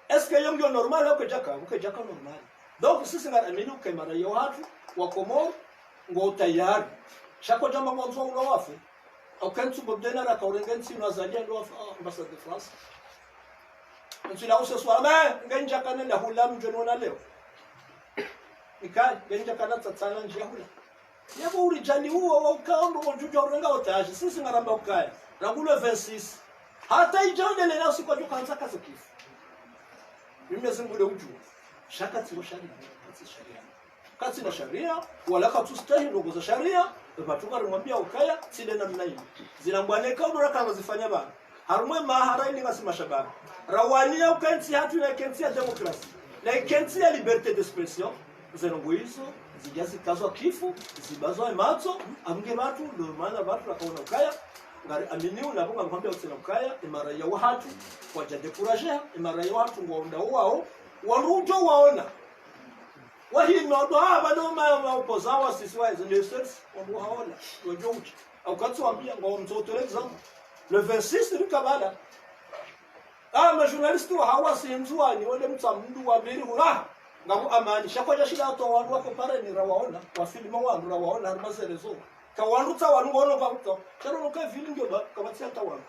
est-ce que yongo normal au jaka normal donc sisi ngaamini ukemara yo watu wa Komoro ngo tayari shako jamba mwanzo unawafu au kantu bodena ra kaurengensi unazalia ndo ambassade de France nsila useswa ngenja kana na hulam jonona leo ikai ngenja kana tsatsana njia hula yabo urijali huo wa ukaondo wonjuja urenga otaji sisi ngaramba ukaya rangulo 26 hata ijondele na usiku kwa kanza kaza kifu mimi zingule uju shaka tsiro sharia kati na sharia wala katustahi ndogo za sharia batuka rumwambia ukaya sile namna hiyo zinambwaneka ndo kama zifanya bana harumwe mahara ili ngasima shabana rawani au kanti hatu na kanti ya demokrasi na kanti ya liberté d'expression zenongoizo zijazi kazo kifu zibazo macho amge watu ndo maana watu wakaona ukaya ngari aminiu na bonga ngambia utsena ukaya imara ya watu waje décourager imara ya watu ngoonda wao warujo waona wahi ndo hapa ndo maopozawa sisi waizo ndio sisi wao haona wajo au katwambia ngo mtoto example le 26 du kabala ma journaliste wa hawasi mzuani wale mtamndu wa biri hura ngabu amani shakoja shida to wandu wako pare ni rawaona wa filima wandu rawaona harmaserezo ka wandu ta wandu wono ka mto chero no ka feeling yo ba ka batsia ta wandu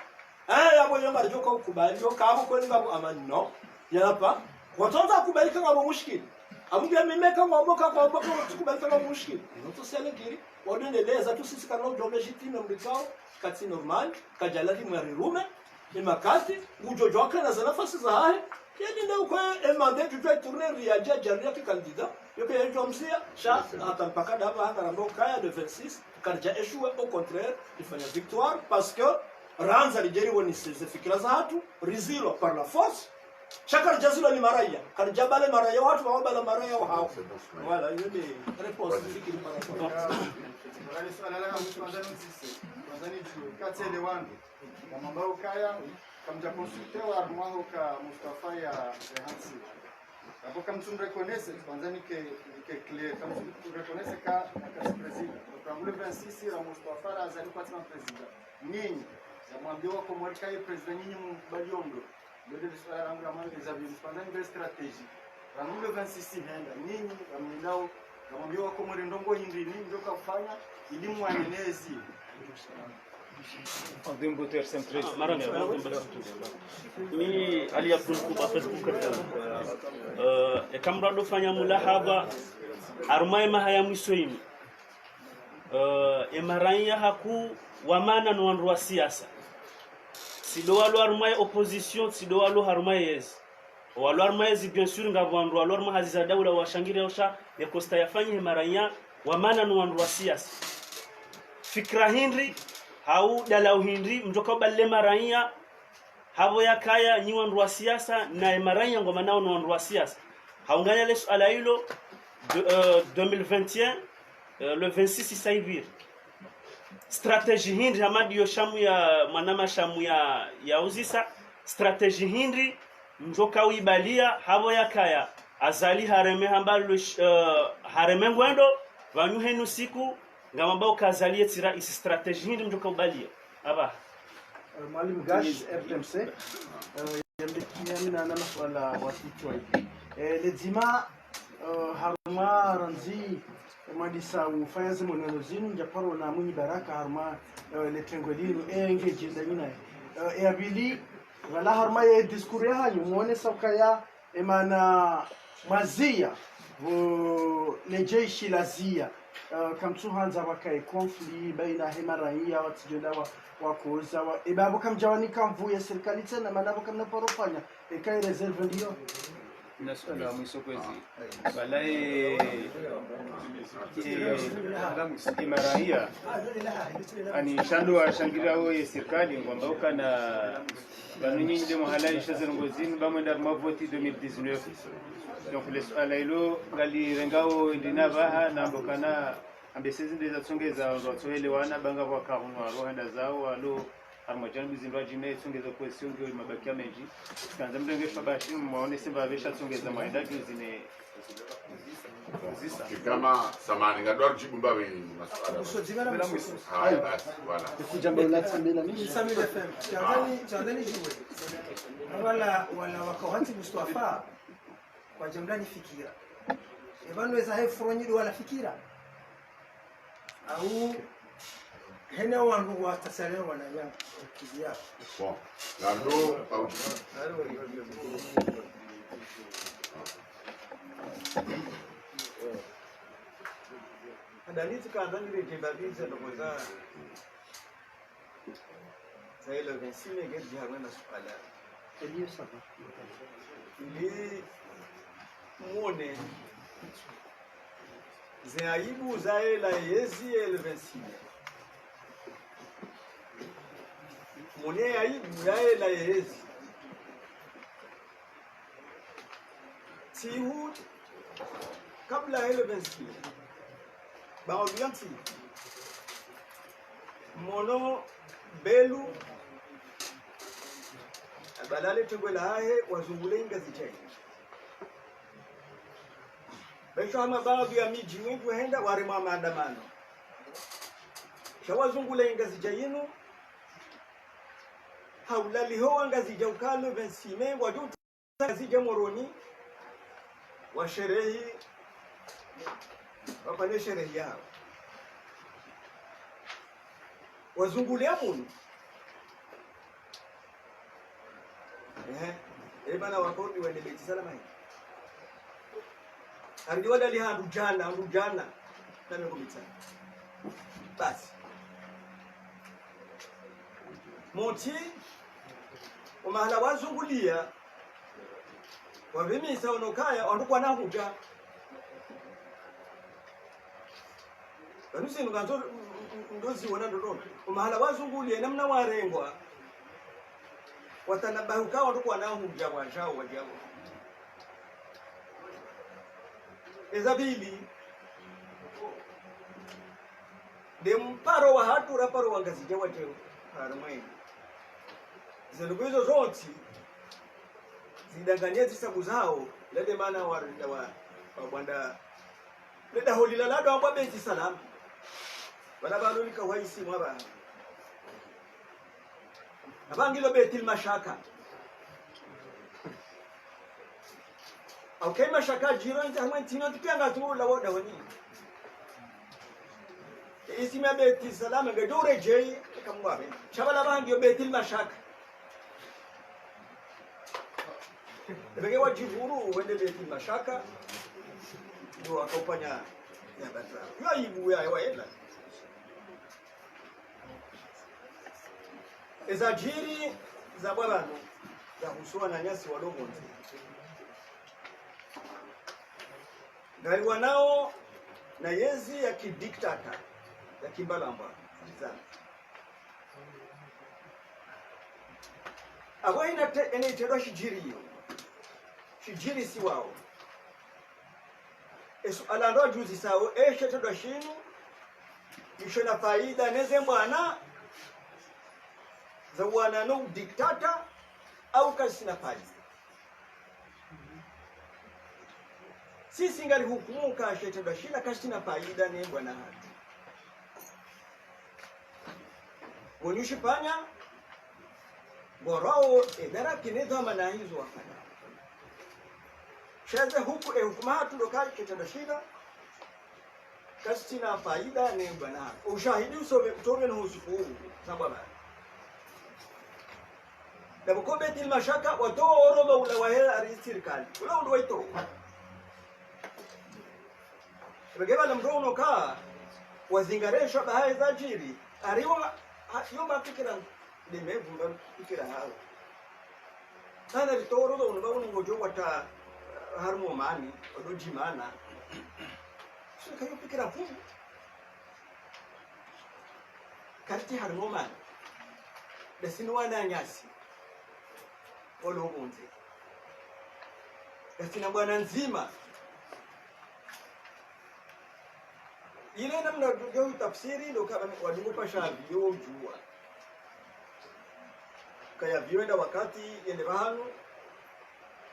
yabo yamba joka ukubali yo ka abo kweli ngabu amani no yapa watonza kubalika ngabo mushkili amuge mimeka ngomboka kwa bako kubalika ngabo mushkili noto sele giri wadendeleza tu sisi kana ndo legitime mbikao kati normal kajalati mwarirume imakati ujojoka na nafasi za hai yani ndio kwa emande tu doit tourner riaja jaria ki candidat yoke yejo msia sha atampaka daba hanga rambo kaya de 26 karja échoué au contraire il fallait victoire parce que ranza lijeri woni ses fikira za watu rizilo par la force chakar jazilo ni maraya karja bale maraya watu wa bale maraya hao voilà hiyo ni réponse fikiri par rapport Wale swala la mshindano sisi nadhani kati ya wangu kama ambao kaya kama consulter wa mwanzo ka Mustafa ya Hansi hapo kama tunreconnaisse kwanza ni que clear kama tunreconnaisse ka president kwa mule 26 ya Mustafa azali kwa president nini zamwambiwa kwa mwaka ya president nyinyi mbaliondo ndio swala la mama Xavier kwanza ni strategy kwa mule 26 henda nini amnao kamwambiwa kwa mrendongo hindi ndio kafanya elimu anenezi Adembo ter sempre maranga ni ali Abdul Kuba Facebook e kamra do fanya mulahaba armai mahaya mwisoini e maranya haku wamana no wandu wa siasa sido walo armai opposition sido walo harmai yes walo armai bien sûr ngabo wandu walo armai haziza daula washangira osha ya kosta yafanye maranya wamana no wandu wa siasa fikra hindri hau dalau hindri mjoka balle maranya habo yakaya nyi wandu wa siasa na maranya ngoma nao no wandu wa siasa haunganya le swala hilo 2021 le 26 saivir strategie hindri hamadi yo shamu ya manama shamu ya uzisa strategie hindri mjoka uibalia habo yakaya azali hareme hambalo hareme ngwendo vanyu henu siku ngamambao kazalie tira isi strategie hindi mjoka ubalia aba mwalimu Gash RTMC yamdikiana na maswala wasichwa lezima haruma ranzi madisa ufayaze monano zinu njaparo na munyi baraka haruma le trengolino engage ndamina abili wala harma ya diskuri hanyu muone sauka ya emana mazia le jeshi la zia kamtu hanza wakai konfli baina hema raia watijenda wa kuuza ibabo kamjawani kamvuye serikali tena manabo kamna porofanya ekai reserve ndio na swala mwisho kwezi balai imaraia ani shando ashangira we serikali ngomba ukana banu nyinyi de mahalai shazerongozini bamwenda mavoti 2019 donc le swala ilo ngali rengao ndina baha na mbokana ambesezi ndeza tsongeza watsoelewana banga kwa karunwa rohanda zao alo armajan bizindwa jine tsongeza question ndio mabakia menji kanza mdenge fabashi muone simba besha tsongeza maida juzine kama samani ngadwa jibu mbawe maswala usojimana mwiso haya basi wala kujamba unatsambela mimi Samil FM Tanzania jiwe wala wakawati Mustafa kwa jamlani fikira ebanu weza hefronyi wala fikira au hena wangu watasale wananya kizia bon lando au Andalizi kandani rejebabize ndokoza zaile vensine geji hamena swala ndio sasa ili muone zaibu zaela yezi elvensine muone aibu yaela yezi tihu kabla elvensine baobianti mono belu abalale tugwela hahe wazungule ingazi chai besho ama baadhi ya miji wengi waenda warima maandamano shawazungule ingazi jainu haulali ho ngazi jaukalo vensime wajuta ngazi jamoroni wa sherehi wapane sherehi yao wazungulia munu bana wakodi wende beti salama hii ardiwa dali handujana nami kubita basi moti umahala wazungulia wavimisa onokaya ondukwa na huja Kanusi nganzo ndozi wana ndono umahala wazungulia namna warengwa watanabahuka ondukwa na huja wajao wajao ezabili de mparo wa hatu raparo wangazija wateo harumwe zeluguzo zonti zidanganya zisabu zao lede maana warinda wa bwanda leda holila lado ambwa bezi salama wala balolika waisi mwaba abangilo betil mashaka okay mashaka jiro nta hamantino tikanga tu la woda wani isima betil salama gadore jey kamwabe chabala bangio betil mashaka bege wajiburu wende betil mashaka ndio akopanya ya batra yo ibu ya waela ezajiri za bwabano za kusua na nyasi walomonzi gari wanao na yezi ya kidiktata ya kimbalamba sana abo ene tero shijiri hiyo shijiri si wao esu alando juzi sawo shetedo shinu ishona faida neze bwana za wana no diktata au kasina faida sisi ngali hukumu ka shetedo shina kasina faida ne bwana hatu wonyushi panya borao edara kinezo mana hizo wakana sheze huku hukuma hatu ndoka shetedo shina kasina faida ne bwana ushahidi usobe kutobe no usiku sababu na bukombe til mashaka watoa orodha ula wa ari serikali ula ndo waito bageba na mrono ka wazingaresha bahai za jiri ariwa yomba fikira nimevumba fikira hao sana litoro ndo unaona ngojo wata harmo mani odojimana sio kayo fikira fumu karti harmo mani da sinwana nyasi olobunze kasina bwana nzima ile namna ndio tafsiri ndio kama walimupa shabi yojua kaya viwenda wakati yende bahano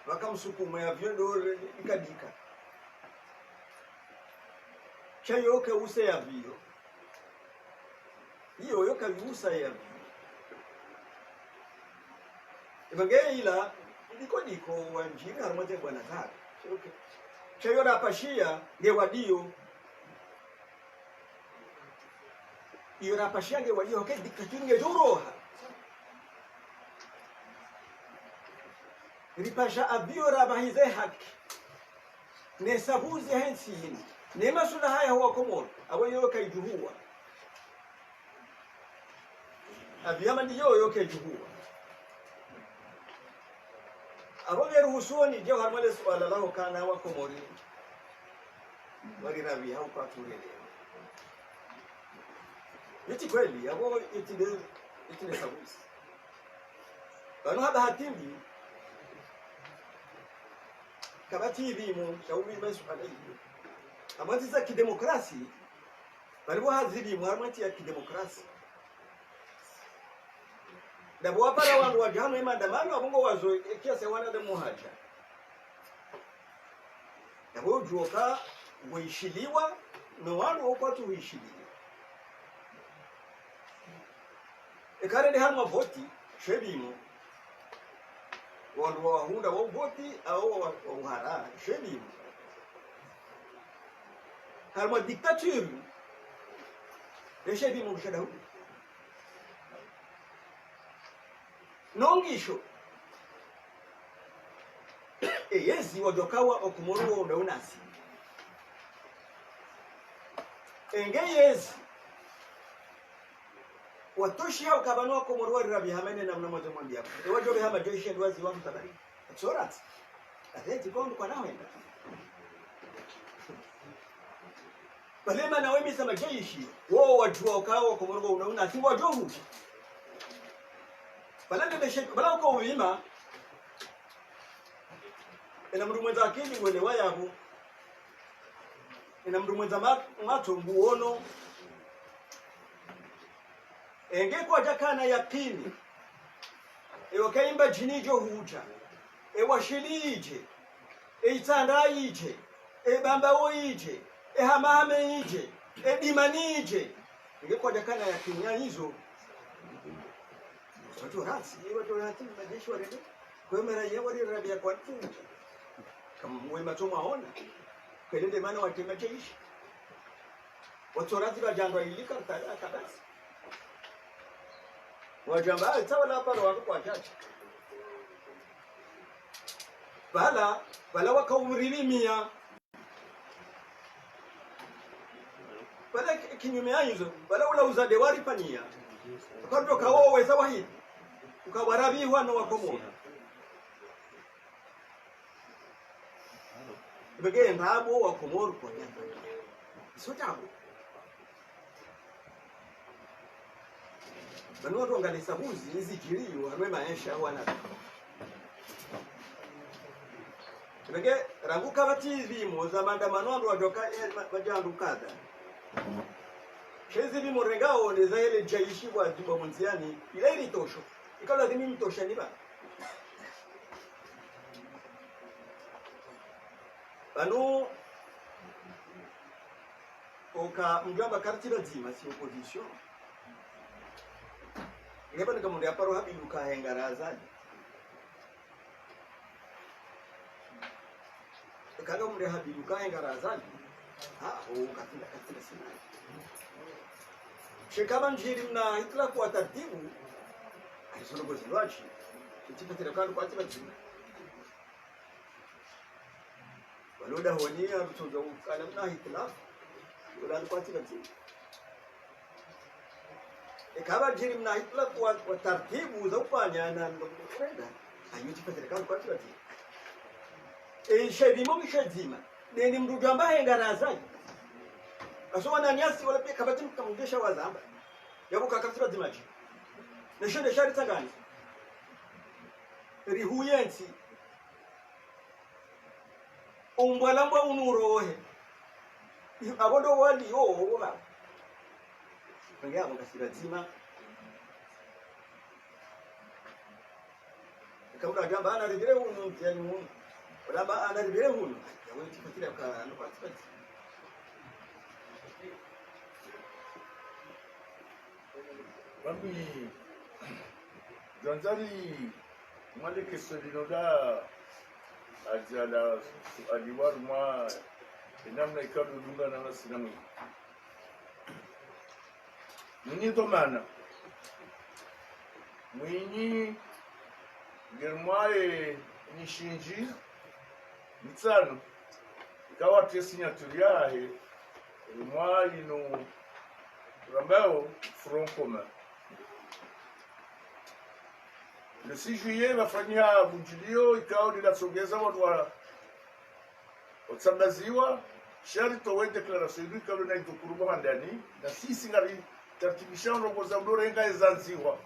wakamsukuma ya viwendo ikadika chayo ke use ya vio hiyo yoka viusa ya vio Evangelila diko wanjira harumate bwana zake. Okay. Chayo na pashia nge wadio. Iyo na pashia nge wadio ke dikatuni nge joroha. Ripasha abio rabahize haki. Ne sabuzi hensini. Ne masula haya huwa komoro. Awayo kaijuhua. Abiyama ndiyo yoke juhua. Aboge ruhusoni je harmale swala lao kana wa komori wali rabi hau kwa turele yiti kweli abo itile sabusi bano haba hatimbi kabati hivi mu shauri basi swala hiyo amati za kidemokrasi bali hazidi mu harmati ya kidemokrasi Dabo wapara wangu wajano ima damano wabungo wazo kiasi wana demu haja. Dabo ujuoka uishiliwa na wanu upatu uishiliwa. Ekare ni hama voti, shebimo. Wandu wahunda wa voti au wa uhara, shebimo. Harma diktaturi, shebimo mshadahu. Nongisho yezi wajokawa okumuru unaunasi enge yezi watoshi hao kabanua kumuru wa rabi hamene na mnamoja mwambia wajo behama joishi ndwazi wa mtabari tsorat ateti kondo kwa nawenda balema na wemi sama joishi wao wajua ukawa kumuru unaunasi wajohu Balanda beshe bala uko wima ina mndu mwenza akili uelewa yabo ina mndu mwenza mato mbuono engeko ajakana yakini ewakaimba jinijo huja ewashilije eitsandaije ebambaoije ehamameije edimanije engeko ajakana yakini hizo watu rati majeshi warende kwa mara yao wali rabia kwa tunja kama wewe matoma ona kwende maana watema jeshi watu rati bajandwa ilika kabisa wajamba tawala hapa wako kwa chache bala wakaumirimia bala kinyume hizo bala ula uzade wari pania Kando kawo weza wahidi ukawarabi wano wakomona Ibege ndabo wakomoru kwa nyamba Sotabo Banu watu wangalisa huzi hizi jiriyo Hanwe maesha wana Ibege rangu kabati vimo za mandamano andu wajoka wajandu kada Shezi bimo regao ni zaele jaishi wa jibo munziani ile ili tosho ikala dimi mtosha niba Banu oka mjamba kartiba zima si opposition Ngeba nika munde aparo habi luka hengarazaji Kaga munde habi luka hengarazaji katila sina Shekama njiri mna hitla kwa tartibu Aisono gozi wachi ichifatira kandi kwati bazima waloda honia rutoza ukana mna hitlaf wala kwati bazima ikaba jiri mna hitlaf wa tartibu za kufanya na kwenda ayichifatira kandi kwati bazima shedimo mishedzima deni mdudu ambaye ngarazaji asoma nyasi wala pia kabati mkamgesha wazamba yabo kakafira dimaji neshende shari tangani rihuyensi umbwalamba unurohe abodo wali oba ngiyabo kasira zima kabula gamba ana ribire hunu yani hunu wala ana ribire hunu yabo tifatira ka no kwatipati Mami Zanzali mwale kesolinoda ajala aliwaru mwa enamna ikado dunga na nasinamu Mwini tomana Mwini germae nishinji mitsano ikawa te signature yahe mwa ino rambao front commun. Le 6 juillet wafanyia bujilio ikao linasogeza watu wa otsambaziwa shari towe declaration du ikao na itokuruba ndani na sisi ngari tartibisha ndongo za mdore nga ezanziwa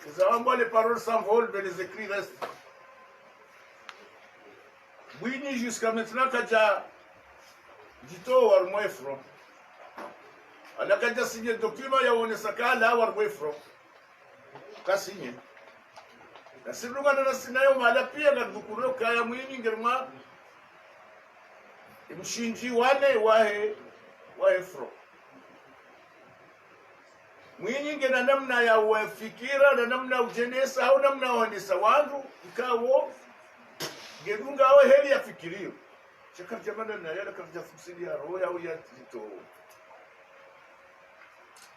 ezawamba les paroles s'envolent mais les écrits restent. Bwini jusqu'à maintenant kaja dito war moefro anakaja signé document ya onesa kala war moefro kasinye na siruga na sinayo mala pia na dukuro kaya mwini ngerma imshinji wane wahe fro mwini ngena namna ya wafikira na namna ujenesa au namna waendesa wandu ikawo gedunga awe heli ya fikirio chaka jamana na yala kafja fusili ya roya au ya tito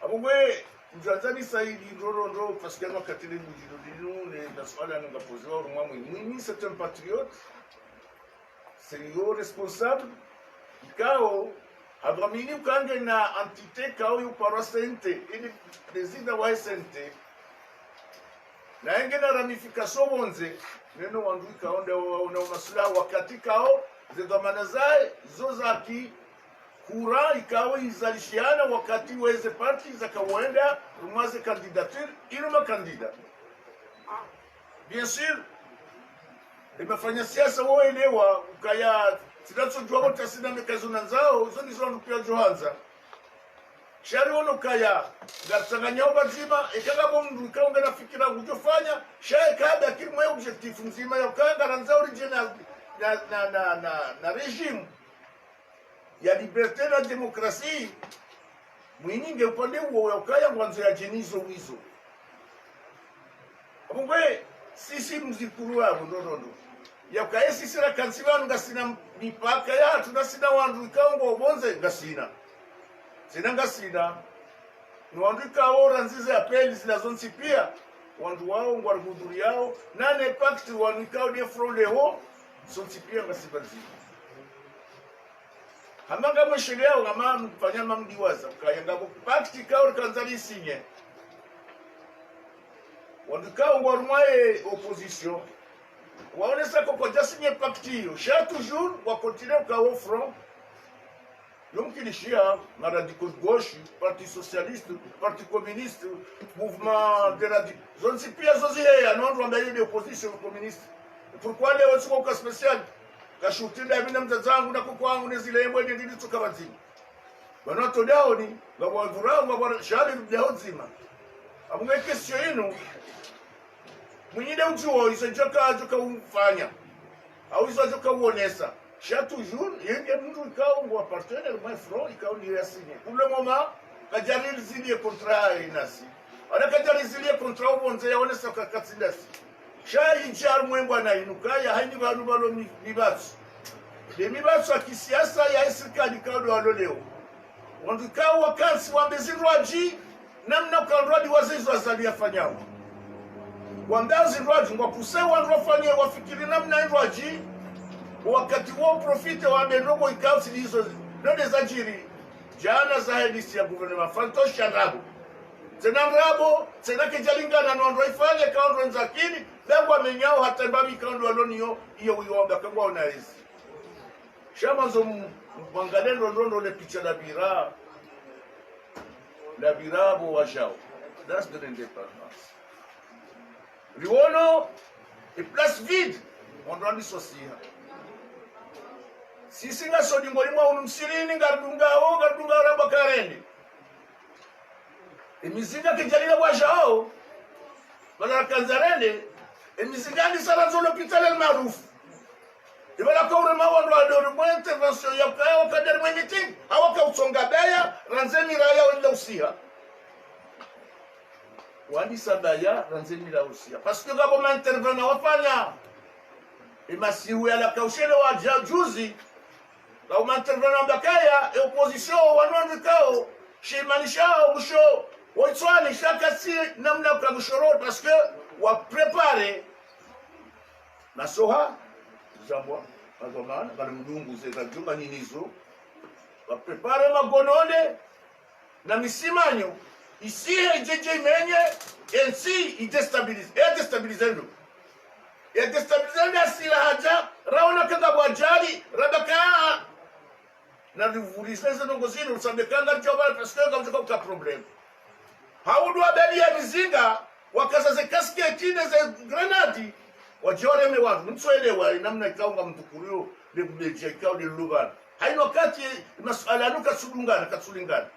abungwe Mzanzani saidi ndoro parce qu'il y a katile mujiro dinu les naswala nga pozo moi mwini c'est un patriote c'est responsable ikao abramini ukange na entité kao yu parasente ili desida wa sente na enge na ramification bonze neno wandu ikaonda una masula wakati kao zedamana zae zozaki kura ikawa izalishiana wakati weze parti za kawaida rumaze candidature iluma kandida bien sûr imefanya siasa waelewa ukaya tinachojua wote sina mekazo nanzao zo nizo nupia johanza shari wono kaya gatanganya obazima ikaga mundu ikaonga nafikira kujofanya shaye kada kimwe objectif mzima ya kanga nanzao original na regime ya liberté na demokrasi mwininge upande huo ukaya mwanzo ya jenizo wizo abungwe sisi mzikuru wabo ndondo ya ukaya sisi la kansibanu ngasina mipaka ya tunasina wandu ikaongo bonze ngasina sina ngasina ni wandu ikaora nzize ya peli zinazonsi pia wandu wao ngwaruguduri yao nane pakti wandu ikao de froleho sonsi pia ngasibanzi hamanga mwesheleao ngama mfanya mamdiwaza kayanga pakti kao kanzali sinye wandukao ngwarumwae opposition waonesa koko jasinye pakti hiyo sha toujours wa continuer kao front yomkilishia na radicaux de gauche parti socialiste parti communiste mouvement de radicaux zonsi pia zozi ya nondo ambaye de opposition communiste pourquoi les autres sont spécial kashutinda mina mtazangu na kukwangu nezile yemwe ndili tukabazima banato daoni ngabwadhurao ngabwa shali leo zima abunge question ino mwenyide ujuo isojoka joka umfanya au isojoka uonesa cha toujours yenge mtu ikao ngwa partenaire moi front ikao ni yasinye pour le moment kajali zili contrat inasi ana kajali zili contrat bonze yaonesa kakatindasi shayi nchar mwemba na inukaya haini banu balo mibatsu de mibatsu ya kisiasa ya serikali kaudo waloleo wandukao wakansi wambezirwaji namna ukanrodi wazizo azali yafanyao wandazi rwaji ngwa kusewa ndrofanye wafikiri namna rwaji wakati wo profite wa ndogo ikausi hizo ndio zajiri jana za hedisi ya gouvernement fantosha rabo tena rabo tena kijalingana na ndo ifanye kaundo nzakini leo amenyao hata babi kaundo alonio hiyo uyoga kangwa unaizi shama zo mwangalendo ndo le picha la birabo washao that's the independence Riono et place vide on doit dissocier sisi nga sodi ngoli mwa unumsirini ngadunga ramba karendi emizinga kijalila washao bala kanzarende emizinga ni sala zo l'hôpital el maruf ibala kaure mawondo adoro mo intervention ya kwa kadar mo meeting awaka utsonga baya ranzeni raya wala usia wani sabaya ranzeni la usia parce que gabo ma intervenant wafanya imasiwe ala kaushele wa juzi la ma intervenant bakaya e opposition wanonde kao shimanishao musho woitswani shakasi namna kwa kushoro parce que wa préparer na soha zambwa azomana bali mdungu zeza juma ninizo wa préparer magonone na misimanyo ici jeje menye ensi idestabilizendo asila haja raona kanga bwajali rabaka na rivulise zeno ngozino usambekanga joba parce que comme ça problème haudu abeli ya mizinga wakaza ze kasketine ze grenadi wajore me watu mtsoelewa namna ikaunga mtukurio le buleje kao le lubana haino kati masuala nuka katsulingana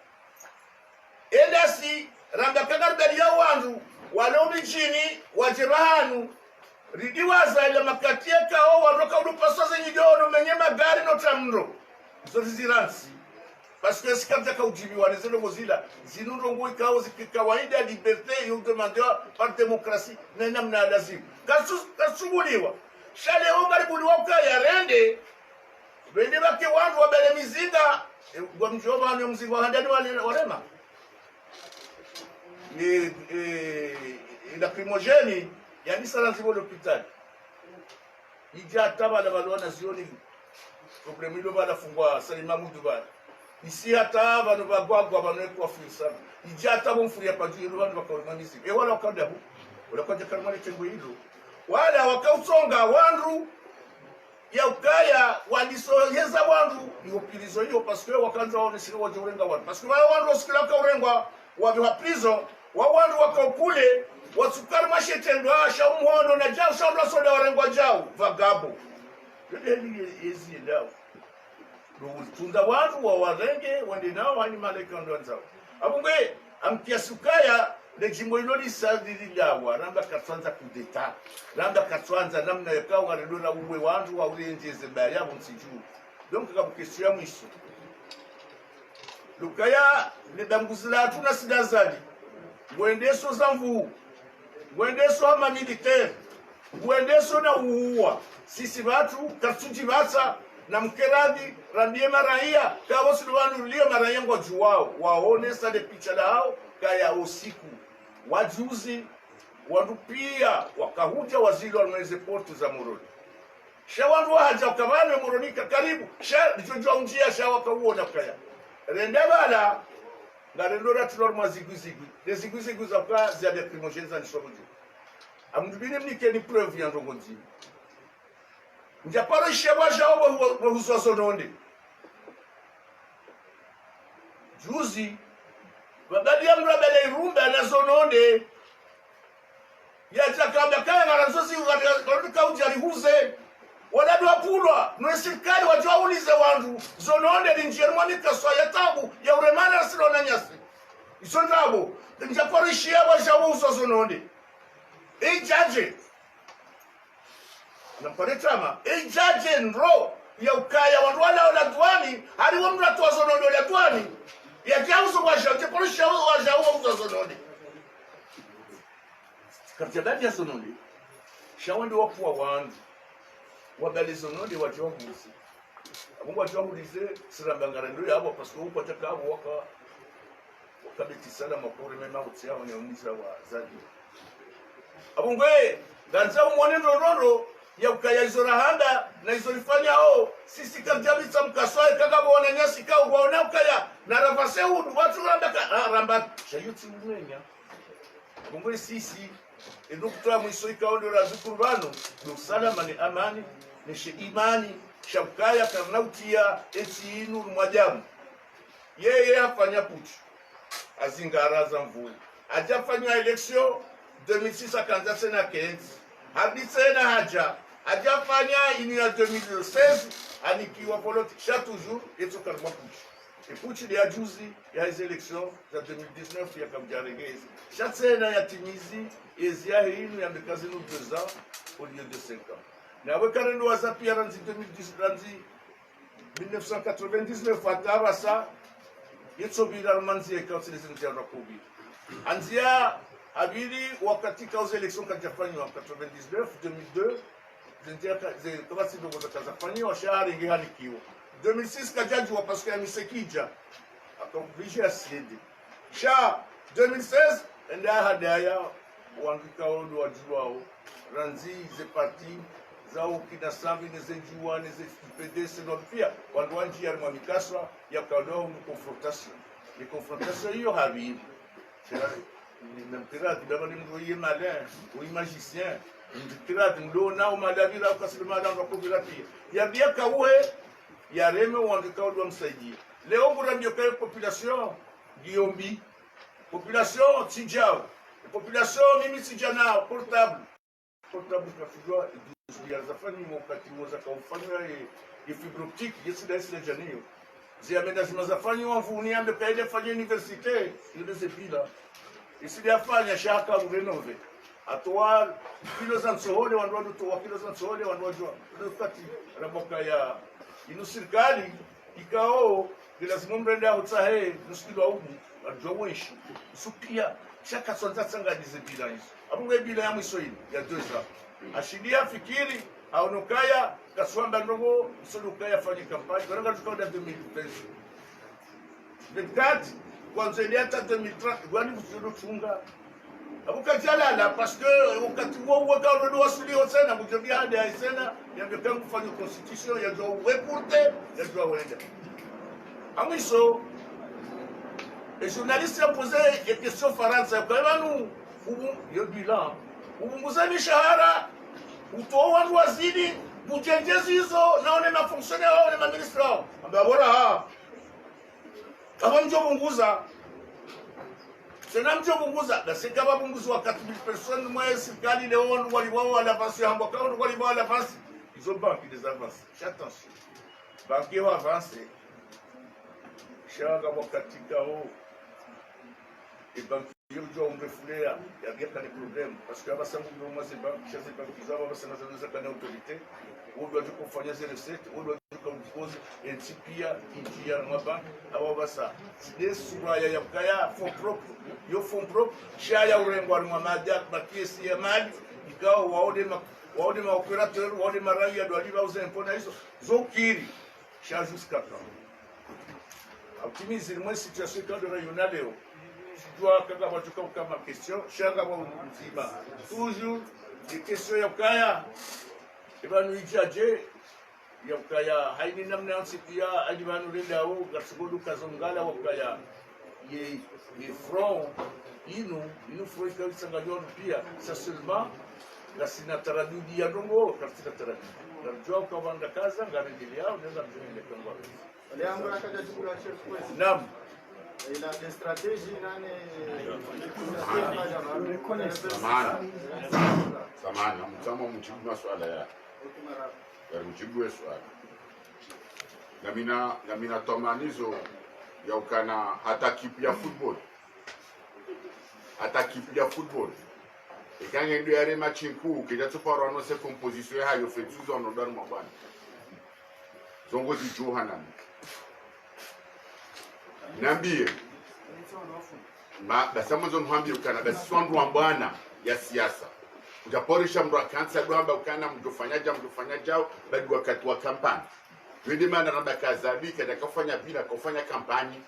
Edasi rambakagar belia wandu walomi chini wajirahanu ridiwaza ile makatie kao waroka udupaso zenyidono menye magari no tramno zoziransi parce que sikabza ka ujibi wanezelo mozila zinundongo ikao zikikawaida liberté yo demandeur par démocratie na namna lazima kasubuliwa shale ongari buliwa ka yarende bende bake wandu wabele mizinga gwa mjoba ni mzinga handani walema la primogène yani sala nzibo l'hôpital ija taba la balona zioni problème ilo bala fungwa salima mudu bala ici hata bano bagwagwa bano kwa fisa ija taba mfuria pa jiro bano bakalmanisi e wala wakanda hu wala kwa jakarmani tengo hilo wala wakautsonga wandu ya ukaya walisoheza wandu yopilizo hiyo parce que wakanza wanisiri wajorenga wandu parce que wandu wasikila ka urengwa wa prison wa wandu wakakule wasukari mashetendo asha umuhono na jao shabla soda warengwa jao vagabo yeye yezi ndao tunda wandu wa warenge wende nao hani maleka ndo nzao abunge amkiasukaya le jimbo ilo lisadili lawa ramba katwanza kudeta ramba katwanza namna yakao ngaredola uwe wandu wa urenjeze baya msiju donc kabukesho ya mwisho lukaya lidanguzila tuna sidazali ngwendeso zamvu ngwendeso ama militaire ngwendeso na uwa sisi watu katsuji vatsa na mkeradi randie maraia kawo silwanu lio maraia ngo juwao waone sa de picha lao kaya usiku wajuzi wandu pia wakahuja wazili wanweze portu za Moroni shawandu haja ukabane Moronika karibu sha jojo njia sha wakauona kaya rendabala ngarendora tulorma ziguzigui les ziguzigui zaka za des primogènes en chomoji amdubine mnike ni preuve ya ndongozi njaparo sheba jao wa husoso nonde juzi babadi ya mrabele irumba na zononde ya chakamba kaya ngarazozi ngaruka ujali huze wadadu wapulwa nwe serikali wajaulize wandu zononde linjermoni kaswa ya tabu ya uremana silona nyasi iso ndabo njaporishia wajauzo zononde jaje namparetama jaje nro ya ukaya wandu wala oladwani hali wamratu wa zononde oladwani ya jauzo wajau japorishia wajau zononde karjabadi ya zononde shawandi wapuwa wandu wabalizonode wajohuzi abungu wajohulize sirambangara ndo yabo parce que uko takabo waka betisala makore mema utsia onyoniza wa zadi abungwe ganza umone ndororo ya ukayazora handa na izolifanya sisi kabisa mkaswae kagabone nyasi ka ubaona ukaya na ravase hudu watu ramba shayuti mwenya abungwe sisi kutoa mwiso ikaondo la zukurbano ndo salama ni amani ni imani shakaya karnautia eti inu mwajamu yeye afanya puchu azingaraza mvuu ajafanya election 2006 akanza tena Kenzi hadi tena haja ajafanya ini ya 2016 anikiwa politique cha toujours eto karma puchu puchu ya juzi ya hizo election za 2019 ya kamjaregezi cha tena ya timizi ezia hinu ya mekazi no 2 ans au lieu de 5 ans na wekarendo wazapia ranzi 2010 ranzi 1999 ataba sa yetsobira manzi ekautsilizi mtendo kubi anzia habili wakati kauza election kajafanywa 99 2002 zindia kama si ndogo zakafanywa shahari ngihanikiwa 2006 kajajwa parce que ya misekija akaoblige asiende sha 2016 ndio hadaya wandika ondo wajwao ranzi ze parti zao kina sambi neze juwa neze PDS no pia wando wanji ya mwamikaswa ya kadoa confrontation ni confrontation hiyo habibi ni mtirati baba ni mtu yeye malin ou magicien mtirati ndo nao madavira ukasilima ndo kubira pia ya biaka uwe ya reme wandika ondo msaidia leo ngurambio kwa population giombi population tijao population mimi sijana portable kafujwa zafanya wakati moza kaufanya fibre optique yesi dasi janio ziamenda zimazafanya wamvuni ambe kaide fanya universite ile zepila isi yafanya shaka renove atwa kilo za nsohole wandu to kilo za nsohole wandu wajua wakati raboka ya inu serikali ikao lazima mrende au tsahe nusikilo au ajwa wenshi supia shaka sonza tsanga dizebila hizo abunge bila ya mwishoini ya 2 ans ashidia fikiri aonokaya kaswamba ndogo isodukaya fanya kampani kwa tukaenda 2020 24 kwanza ile hata 2030 gwani kuchunga abukajala parce que wakati wao ndo wasulio sana mjobia hadi aisena yangependa kufanya constitution ya jo wekurte ya jo wenda amiso les journalistes ont posé des questions faransa kwa nous yo bilan ubunguza mishahara utoa watu wazidi bujenjezi hizo naone na fonctionnaire wao na ministre wao ambao bora kama mjobunguza tena mjobunguza na sikaba bunguzi wa 4000 personnes mwa serikali leo wali wao avance hambo kwa wali wao avance izo banki des avances attention banki wa avance shanga wakati kao et banki yo umefulea ya geta ni problem parce que abasangu ndio mwaze banki chaze banki zao basana za kana autorité ou doit kufanya zile recette ou doit kumpose NCPia injia na banki abo basa des suraya ya kaya fond propre yo fond propre shaya urengo wa madia bakiesi ya mali ikao waode ma operateur waode marawi ya doaliba uza impona hizo zokiri cha jusqu'à quand optimiser moins situation quand de régional leo doit kaka watuka kama question shanga wa mzima toujours des questions ya kaya ibanu ijaje ya kaya haini namna ansipia ajibanu lendao gasugodu kazongala wa kaya ye front inu front kaisangalion pia ça seulement la sinataradudi ya dongo katika taradudi na jua kwa banda kaza ngarendelea unaweza mjumile kwa Aliambo akaja jibu la chef kwesi. Naam. Ila de strategy nane samana mtamo mjibu maswala ya mjibu swala na mina tomanizo ya ukana hata kipu ya football ikange ndio yare machinku kija tuparo no se composition ya yo fetuzo no dar mabana zongo di Johanan Nambie basama zo nhambie ukana baswandu ambana ya siasa ujaporisha mro akansa gwamba ukana mjofanya jao badi wakati wa kampani wende mana ramba kazabi kada kufanya bila kufanya kampani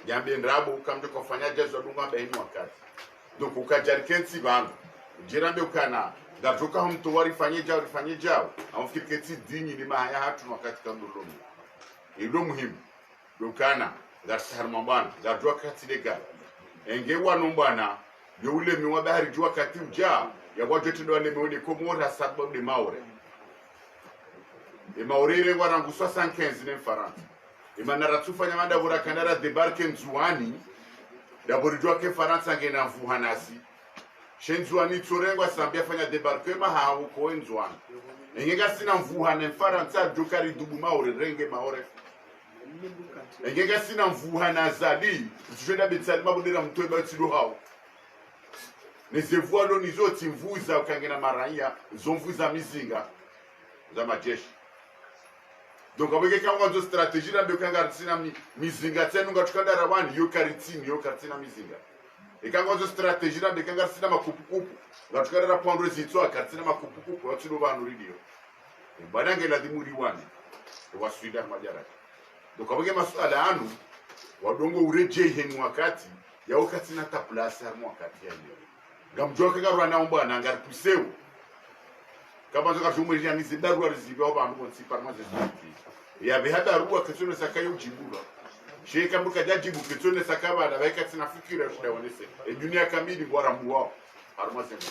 jambe ndrabo ukamje kufanya jazo dunga bahini wakati donc ukajarkensi bangu jirambe ukana ngatoka mtu warifanye jao amfikiri keti dini ni mahaya hatu wakati kandulomi ilo muhimu dokana ngasahar mabana ngatwa kati lega enge wanu bwana yo ule mi wabahari jua kati uja ya wajote ndo wale meone komora sababu de maure e maurere warangu 75 ne farant e manara tufanya manda bora kanara debarke nzuani da borijwa ke faransa ngena mfuhanasi shenzuani tsorengwa sambia fanya debarquement ha uko nzuani engega sina mvuhana faransa jokari dubu maure renge maure engega sina mvuhana zali tujenda betsali mabodera mtoe batsilo hao nezevualo nizoti mvuza ukangena maranya zomvuza mizinga za majeshi donc abege kangwa zo strategie na bekanga tsina mizinga tsenu ngatukanda rawani yo karitina mizinga ekangwa zo strategie na bekanga tsina makupukupu ngatukanda ra pondre zitso akatsina makupukupu watsilo banu ridio badange la dimuri wani wa swida majara donc abege masuala anu wadongo ureje henu wakati ya wakati na ta place ha wakati ya leo ngamjoka garwana ombana ngar puseu kama zoka tumuri ya nisi daru aliziba oba ndo nsi parma zeziti ya behada ruwa ketone sakayo jibura sheka mbuka jajibu ketone sakaba na baika tsina fikira shida wanese e dunia kamili bora mbuwa arma sema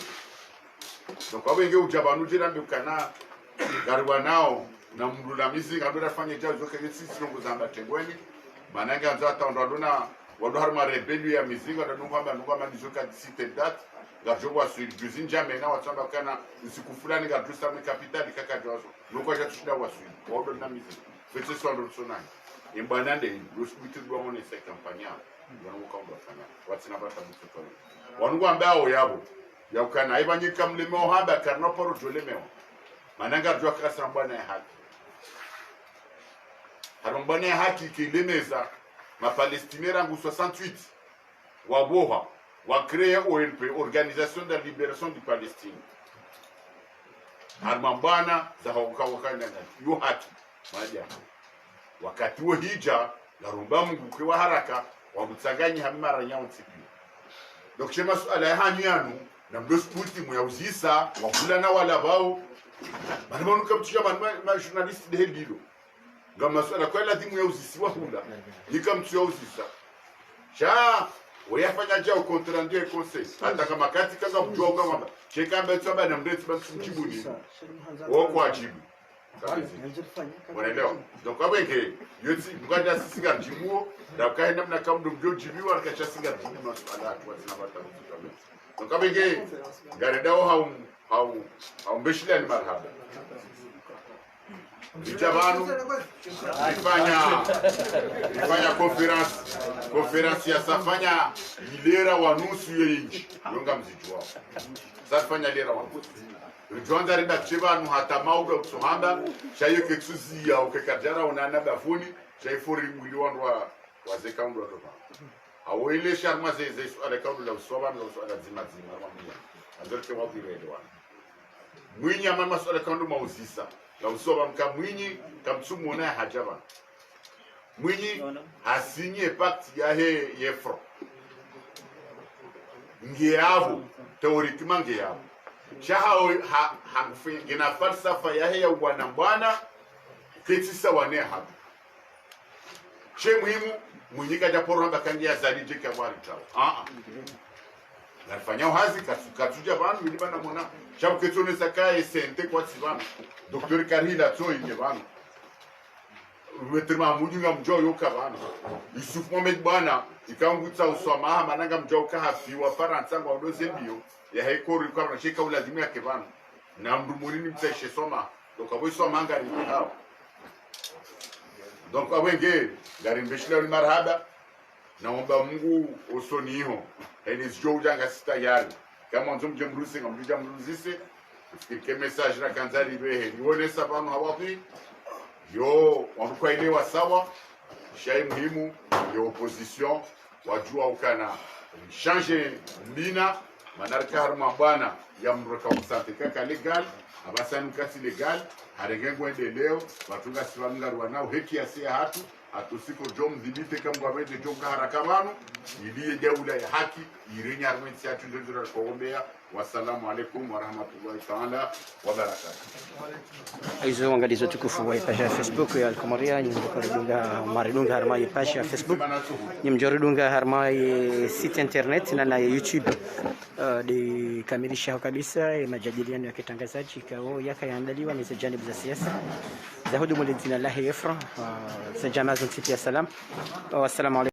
donc abenge ujabanu jira mbukana garwa nao na mrula mizi ngabira fanye jazo zoka sisi rongo zamba tengweni mananga nzata ndadona wado harma rebellion ya mizinga ndongamba ndizoka site date ngajobwa sur juzin jamais na watsamba kana usiku fulani ngadusa mu capital kaka jazo nuko ja tushida wasui wado na mizi fete so ndo sonani imbanande rushbiti bwa mone se campagne wana mukaomba sana watsina bata mutoko wanu ambao yabo yakana ibanyika mlimo haba karno poro jolemeo mananga jwa kasa mbana ya haki harombana ya haki kilemeza ma palestinera ngu 68 waboha wa créer OLP, Organisation de la Libération du Palestine. Armambana za wakana yo haki maja. Wakati wa hija la rumba Mungu kwa haraka wa mtsanganyi hamara nyao tsipi. Donc chema suala ya hanyanu na mdosputi mu yauzisa wa kulana wala bao. Manamonu kamtuja ma journaliste de helilo. Ngama suala kwa la dimu yauzisi wa hula. Nikamtu yauzisa. Cha wayafanya jao kontrandi ya conseil hata kama kati kanga mjoga kwamba cheka mbeto bana mdeti basi mjibuni wako ajibu wanaelewa donc abenge yoti mkaja sisi garjimuo na kaenda mna kama mdogo jibiwa akacha singa jibu masuala watu wanapata mtu donc abenge garedao hau mbeshile ni marhaba Vijabanu ifanya conference ya safanya ilera wa nusu yenji yonga mzijua safanya ilera wa nusu Rjonda rida chebanu hata mauga utsohanda chayo keksuzi ya ukekajara unana bafuni chaifori mwili wa zeka ndo ndo awele sharma ze ala kaulu la usoba na usala zima mamia azorke wadi redwa mwinyi amama swala kaulu mauzisa la usoba mkamwinyi kamtsumu na hajaba mwinyi asinye pacte ya he yefro ngiavu teoriquement ngiavu shaha gina falsafa ya he ya bwana bwana ketisa wane hapo che muhimu mwinyi kaja poramba kangia zalije kwa wali tao nafanya uhazi katuja bana milibana mona chabu ketone sakaye sente kwa sibana Dr. Karila tso inge bana wetrima mujunga mjo yoka bana Yusuf Mohamed bana ikangutsa usoma mananga mjo ka hafiwa faransa ngwa doze bio ya hekori kwa na shika ulazimu yake bana na mdumurini mtseshe soma donc abo soma ngari hao donc abenge ngari mbeshila ni marhaba naomba Mungu osoniho enizjo ujanga sita yali kama nzomje mrusi ngamjuja mruzise fikike message na kanzali behe nione sabanu hawapi yo wanukaelewa sawa shay muhimu ya opposition wajua ukana change mbina manarka harma bana ya mroka usante kaka legal abasanu kasi legal harengengo endeleo watunga siwanga wanao heki asia hatu atusiko jom dhibite kama waweze jom haraka banu iliye jaula ya haki irenya armensi atu ndio kwa ombea Wassalamu alaikum warahmatullahi taala wabarakatuh. Hizo angalizo tukufu wa page ya Facebook ya Al-Qamaria ni maridunga harmai page ya Facebook ni mjoridunga harmai site internet na YouTube de kamilisha kabisa majadiliano ya kitangazaji kao yakaandaliwa ni za janibu za siasa za hudumu lidina Allah yafra za jamaa zote ya salam. Wassalamu